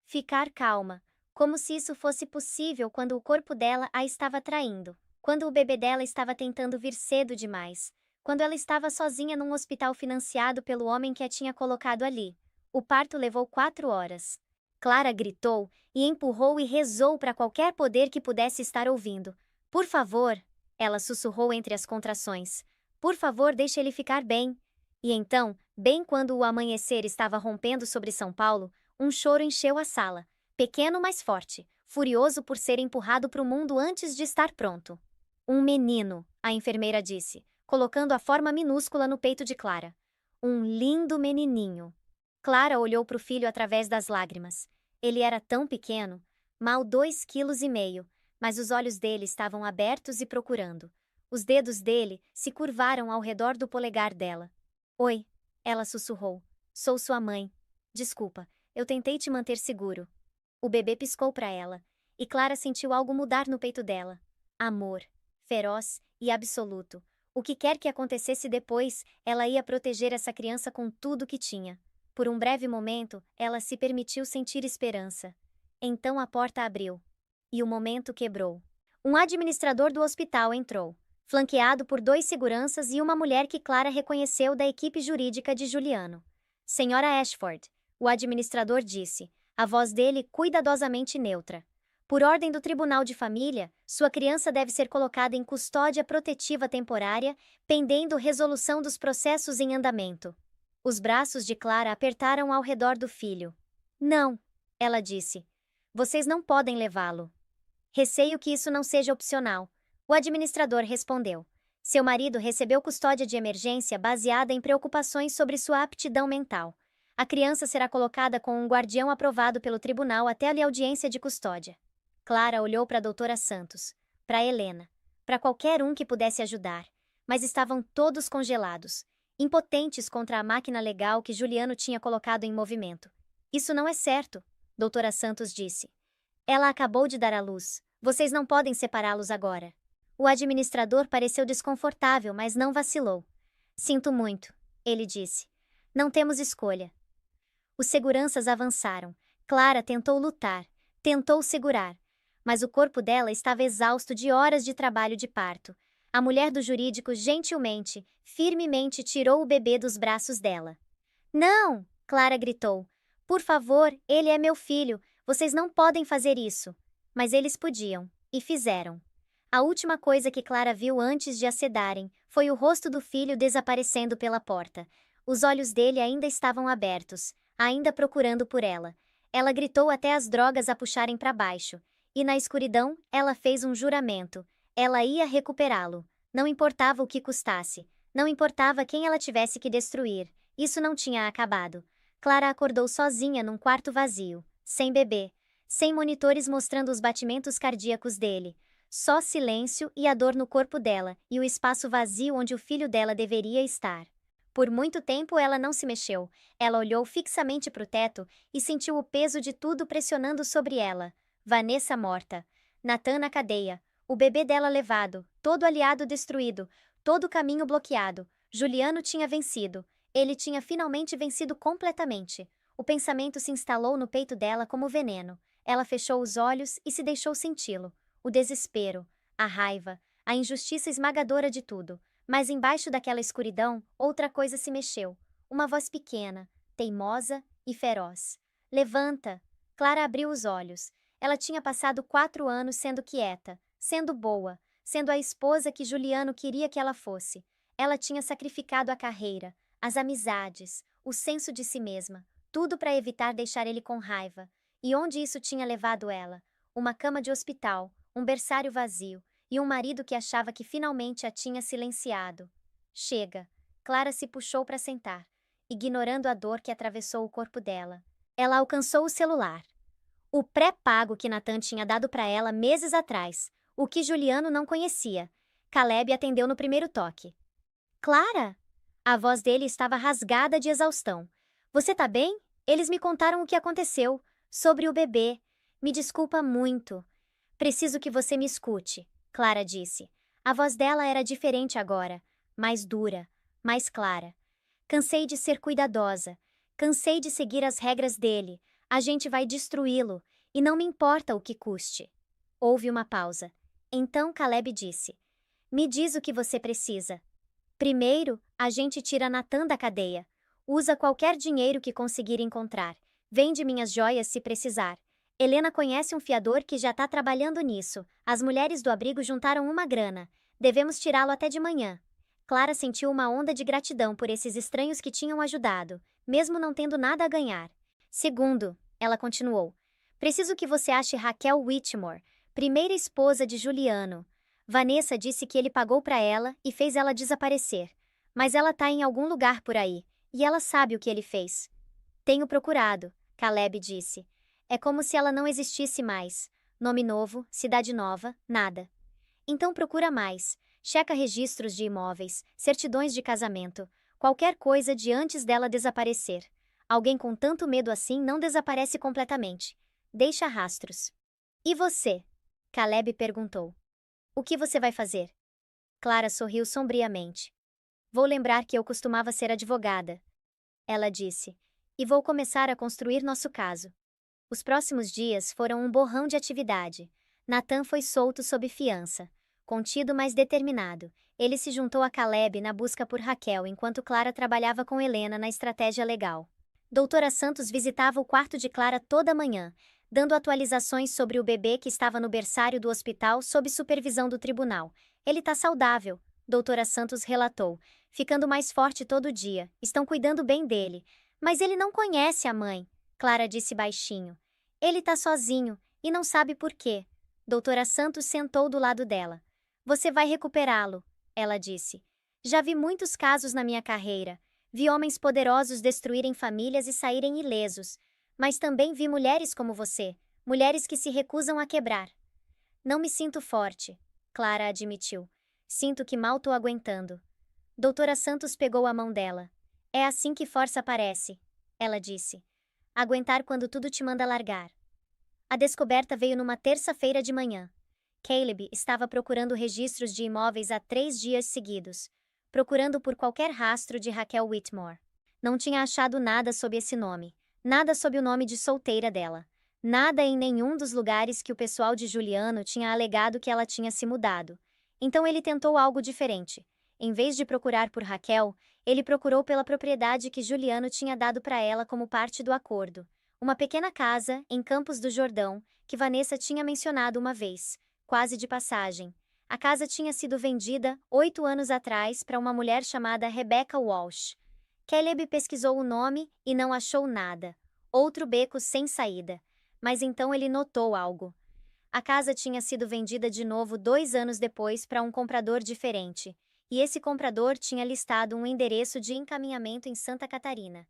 Speaker 1: Ficar calma, como se isso fosse possível quando o corpo dela a estava traindo, quando o bebê dela estava tentando vir cedo demais, quando ela estava sozinha num hospital financiado pelo homem que a tinha colocado ali. O parto levou 4 horas. Clara gritou e empurrou e rezou para qualquer poder que pudesse estar ouvindo. Por favor, ela sussurrou entre as contrações. Por favor, deixe ele ficar bem. E então, bem quando o amanhecer estava rompendo sobre São Paulo, um choro encheu a sala. Pequeno, mas forte, furioso por ser empurrado para o mundo antes de estar pronto. Um menino, a enfermeira disse, colocando a forma minúscula no peito de Clara. Um lindo menininho. Clara olhou para o filho através das lágrimas. Ele era tão pequeno, mal 2,5 quilos, mas os olhos dele estavam abertos e procurando. Os dedos dele se curvaram ao redor do polegar dela. Oi, ela sussurrou. Sou sua mãe. Desculpa, eu tentei te manter seguro. O bebê piscou para ela, e Clara sentiu algo mudar no peito dela. Amor, feroz e absoluto. O que quer que acontecesse depois, ela ia proteger essa criança com tudo que tinha. Por um breve momento, ela se permitiu sentir esperança. Então a porta abriu. E o momento quebrou. Um administrador do hospital entrou. flanqueado por 2 seguranças e uma mulher que Clara reconheceu da equipe jurídica de Juliano. Senhora Ashford, o administrador disse, a voz dele cuidadosamente neutra. Por ordem do Tribunal de Família, sua criança deve ser colocada em custódia protetiva temporária, pendendo resolução dos processos em andamento. Os braços de Clara apertaram ao redor do filho. Não, ela disse. Vocês não podem levá-lo. Receio que isso não seja opcional. O administrador respondeu. Seu marido recebeu custódia de emergência baseada em preocupações sobre sua aptidão mental. A criança será colocada com um guardião aprovado pelo tribunal até a audiência de custódia. Clara olhou para a doutora Santos, para Helena, para qualquer um que pudesse ajudar, mas estavam todos congelados, impotentes contra a máquina legal que Juliano tinha colocado em movimento. Isso não é certo, doutora Santos disse. Ela acabou de dar à luz. Vocês não podem separá-los agora. O administrador pareceu desconfortável, mas não vacilou. Sinto muito, ele disse. Não temos escolha. Os seguranças avançaram. Clara tentou lutar, tentou segurar, mas o corpo dela estava exausto de horas de trabalho de parto. A mulher do jurídico gentilmente, firmemente tirou o bebê dos braços dela. Não! Clara gritou. Por favor, ele é meu filho. Vocês não podem fazer isso. Mas eles podiam, e fizeram. A última coisa que Clara viu antes de a sedarem foi o rosto do filho desaparecendo pela porta. Os olhos dele ainda estavam abertos, ainda procurando por ela. Ela gritou até as drogas a puxarem para baixo. E na escuridão, ela fez um juramento. Ela ia recuperá-lo. Não importava o que custasse. Não importava quem ela tivesse que destruir. Isso não tinha acabado. Clara acordou sozinha num quarto vazio, sem bebê, sem monitores mostrando os batimentos cardíacos dele. Só silêncio e a dor no corpo dela e o espaço vazio onde o filho dela deveria estar. Por muito tempo ela não se mexeu. Ela olhou fixamente para o teto e sentiu o peso de tudo pressionando sobre ela. Vanessa morta. Nathan na cadeia. O bebê dela levado. Todo aliado destruído. Todo o caminho bloqueado. Juliano tinha vencido. Ele tinha finalmente vencido completamente. O pensamento se instalou no peito dela como veneno. Ela fechou os olhos e se deixou senti-lo. O desespero, a raiva, a injustiça esmagadora de tudo. Mas embaixo daquela escuridão, outra coisa se mexeu. Uma voz pequena, teimosa e feroz. Levanta! Clara abriu os olhos. Ela tinha passado 4 anos sendo quieta, sendo boa, sendo a esposa que Juliano queria que ela fosse. Ela tinha sacrificado a carreira, as amizades, o senso de si mesma, tudo para evitar deixar ele com raiva. E onde isso tinha levado ela? Uma cama de hospital, um berçário vazio e um marido que achava que finalmente a tinha silenciado. Chega! Clara se puxou para sentar, ignorando a dor que atravessou o corpo dela. Ela alcançou o celular. O pré-pago que Nathan tinha dado para ela meses atrás, o que Juliano não conhecia. Caleb atendeu no primeiro toque. Clara? A voz dele estava rasgada de exaustão. Você tá bem? Eles me contaram o que aconteceu. Sobre o bebê. Me desculpa muito. Preciso que você me escute, Clara disse. A voz dela era diferente agora, mais dura, mais clara. Cansei de ser cuidadosa. Cansei de seguir as regras dele. A gente vai destruí-lo, e não me importa o que custe. Houve uma pausa. Então Caleb disse. Me diz o que você precisa. Primeiro, a gente tira Nathan da cadeia. Usa qualquer dinheiro que conseguir encontrar. Vende minhas joias se precisar. Helena conhece um fiador que já está trabalhando nisso. As mulheres do abrigo juntaram uma grana. Devemos tirá-lo até de manhã. Clara sentiu uma onda de gratidão por esses estranhos que tinham ajudado, mesmo não tendo nada a ganhar. Segundo, ela continuou, preciso que você ache Raquel Whitmore, primeira esposa de Juliano. Vanessa disse que ele pagou para ela e fez ela desaparecer. Mas ela tá em algum lugar por aí, e ela sabe o que ele fez. Tenho procurado, Caleb disse. É como se ela não existisse mais. Nome novo, cidade nova, nada. Então procura mais. Checa registros de imóveis, certidões de casamento, qualquer coisa de antes dela desaparecer. Alguém com tanto medo assim não desaparece completamente. Deixa rastros. E você? Caleb perguntou. O que você vai fazer? Clara sorriu sombriamente. Vou lembrar que eu costumava ser advogada. Ela disse. E vou começar a construir nosso caso. Os próximos dias foram um borrão de atividade. Nathan foi solto sob fiança. contido mas determinado. Ele se juntou a Caleb na busca por Raquel enquanto Clara trabalhava com Helena na estratégia legal. Doutora Santos visitava o quarto de Clara toda manhã, dando atualizações sobre o bebê que estava no berçário do hospital sob supervisão do tribunal. Ele tá saudável, Doutora Santos relatou, ficando mais forte todo dia. Estão cuidando bem dele. Mas ele não conhece a mãe, Clara disse baixinho. Ele tá sozinho e não sabe por quê. Doutora Santos sentou do lado dela. Você vai recuperá-lo, ela disse. Já vi muitos casos na minha carreira. Vi homens poderosos destruírem famílias e saírem ilesos. Mas também vi mulheres como você, mulheres que se recusam a quebrar. Não me sinto forte, Clara admitiu. Sinto que mal tô aguentando. Doutora Santos pegou a mão dela. É assim que força aparece, ela disse. Aguentar quando tudo te manda largar. A descoberta veio numa terça-feira de manhã. Caleb estava procurando registros de imóveis há 3 dias seguidos, procurando por qualquer rastro de Raquel Whitmore. Não tinha achado nada sob esse nome, nada sob o nome de solteira dela, nada em nenhum dos lugares que o pessoal de Juliano tinha alegado que ela tinha se mudado. Então ele tentou algo diferente. Em vez de procurar por Raquel, ele procurou pela propriedade que Juliano tinha dado para ela como parte do acordo. Uma pequena casa, em Campos do Jordão, que Vanessa tinha mencionado uma vez, quase de passagem. A casa tinha sido vendida 8 anos atrás para uma mulher chamada Rebecca Walsh. Caleb pesquisou o nome e não achou nada. Outro beco sem saída. Mas então ele notou algo. A casa tinha sido vendida de novo 2 anos depois para um comprador diferente, e esse comprador tinha listado um endereço de encaminhamento em Santa Catarina.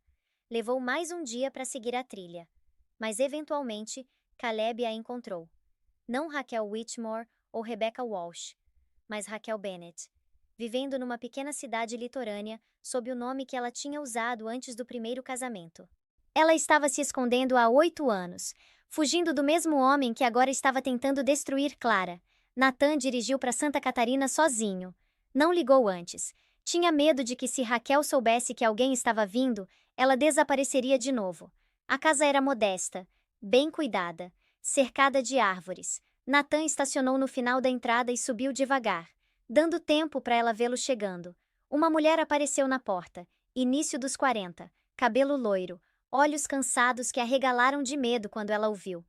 Speaker 1: Levou mais um dia para seguir a trilha. Mas eventualmente, Caleb a encontrou. Não Raquel Whitmore ou Rebecca Walsh, mas Raquel Bennett, vivendo numa pequena cidade litorânea sob o nome que ela tinha usado antes do primeiro casamento. Ela estava se escondendo há 8 anos, fugindo do mesmo homem que agora estava tentando destruir Clara. Nathan dirigiu para Santa Catarina sozinho. Não ligou antes. Tinha medo de que se Raquel soubesse que alguém estava vindo, ela desapareceria de novo. A casa era modesta, bem cuidada, cercada de árvores. Nathan estacionou no final da entrada e subiu devagar, dando tempo para ela vê-lo chegando. Uma mulher apareceu na porta, início dos 40, cabelo loiro, olhos cansados que arregalaram de medo quando ela o viu.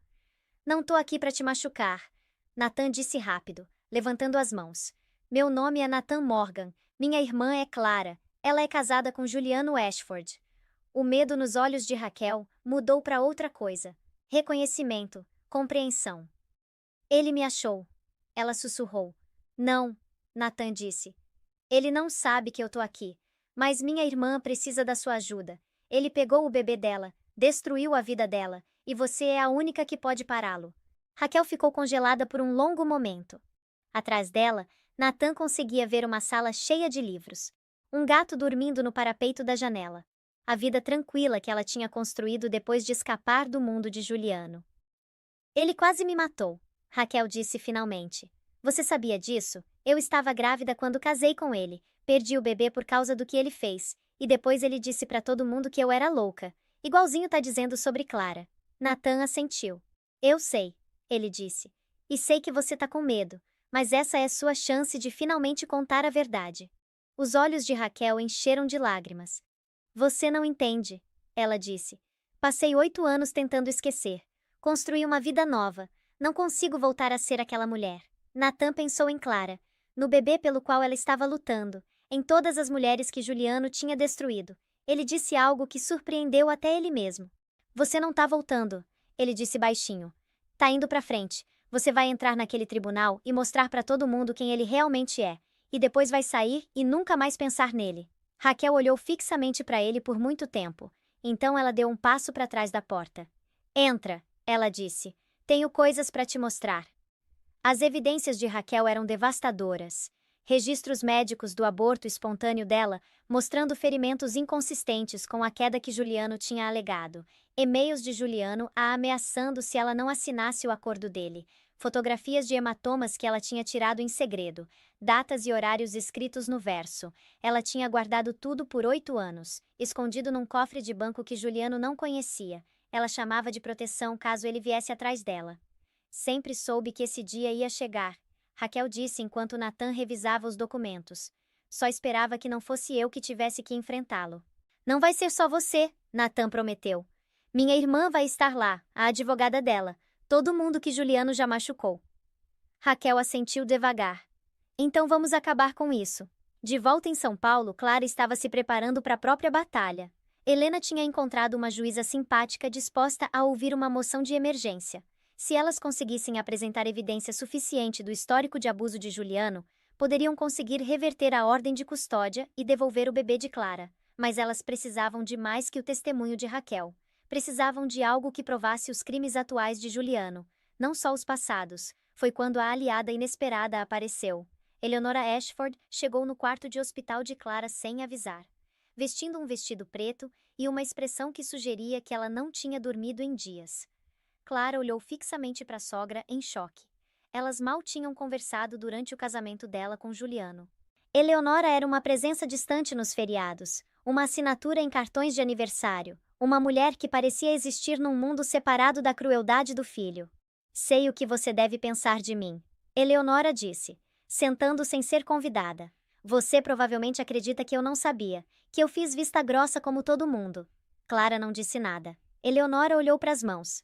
Speaker 1: Não tô aqui para te machucar, Nathan disse rápido, levantando as mãos. Meu nome é Nathan Morgan, minha irmã é Clara, ela é casada com Juliano Ashford. O medo nos olhos de Raquel mudou para outra coisa. Reconhecimento, compreensão. Ele me achou. Ela sussurrou. Não, Nathan disse. Ele não sabe que eu tô aqui, mas minha irmã precisa da sua ajuda. Ele pegou o bebê dela, destruiu a vida dela, e você é a única que pode pará-lo. Raquel ficou congelada por um longo momento. Atrás dela, Nathan conseguia ver uma sala cheia de livros. Um gato dormindo no parapeito da janela. A vida tranquila que ela tinha construído depois de escapar do mundo de Juliano. Ele quase me matou, Raquel disse finalmente. Você sabia disso? Eu estava grávida quando casei com ele, perdi o bebê por causa do que ele fez, e depois ele disse para todo mundo que eu era louca, igualzinho tá dizendo sobre Clara. Nathan assentiu. Eu sei, ele disse. E sei que você tá com medo, mas essa é sua chance de finalmente contar a verdade. Os olhos de Raquel encheram de lágrimas. Você não entende, ela disse. Passei 8 anos tentando esquecer. Construí uma vida nova. Não consigo voltar a ser aquela mulher. Nathan pensou em Clara, no bebê pelo qual ela estava lutando, em todas as mulheres que Juliano tinha destruído. Ele disse algo que surpreendeu até ele mesmo. Você não tá voltando, ele disse baixinho. Tá indo pra frente. Você vai entrar naquele tribunal e mostrar pra todo mundo quem ele realmente é, e depois vai sair e nunca mais pensar nele. Raquel olhou fixamente para ele por muito tempo. Então ela deu um passo para trás da porta. Entra, ela disse. Tenho coisas para te mostrar. As evidências de Raquel eram devastadoras. Registros médicos do aborto espontâneo dela, mostrando ferimentos inconsistentes com a queda que Juliano tinha alegado. E-mails de Juliano a ameaçando se ela não assinasse o acordo dele. Fotografias de hematomas que ela tinha tirado em segredo. Datas e horários escritos no verso. Ela tinha guardado tudo por 8 anos, escondido num cofre de banco que Juliano não conhecia. Ela chamava de proteção caso ele viesse atrás dela. Sempre soube que esse dia ia chegar. Raquel disse enquanto Natan revisava os documentos. Só esperava que não fosse eu que tivesse que enfrentá-lo. Não vai ser só você, Natan prometeu. Minha irmã vai estar lá, a advogada dela, todo mundo que Juliano já machucou. Raquel assentiu devagar. Então vamos acabar com isso. De volta em São Paulo, Clara estava se preparando para a própria batalha. Helena tinha encontrado uma juíza simpática disposta a ouvir uma moção de emergência. Se elas conseguissem apresentar evidência suficiente do histórico de abuso de Juliano, poderiam conseguir reverter a ordem de custódia e devolver o bebê de Clara. Mas elas precisavam de mais que o testemunho de Raquel. Precisavam de algo que provasse os crimes atuais de Juliano, não só os passados. Foi quando a aliada inesperada apareceu. Eleonora Ashford chegou no quarto de hospital de Clara sem avisar, vestindo um vestido preto e uma expressão que sugeria que ela não tinha dormido em dias. Clara olhou fixamente para a sogra em choque. Elas mal tinham conversado durante o casamento dela com Juliano. Eleonora era uma presença distante nos feriados, uma assinatura em cartões de aniversário, uma mulher que parecia existir num mundo separado da crueldade do filho. Sei o que você deve pensar de mim, Eleonora disse, sentando sem ser convidada. Você provavelmente acredita que eu não sabia, que eu fiz vista grossa como todo mundo. Clara não disse nada. Eleonora olhou para as mãos.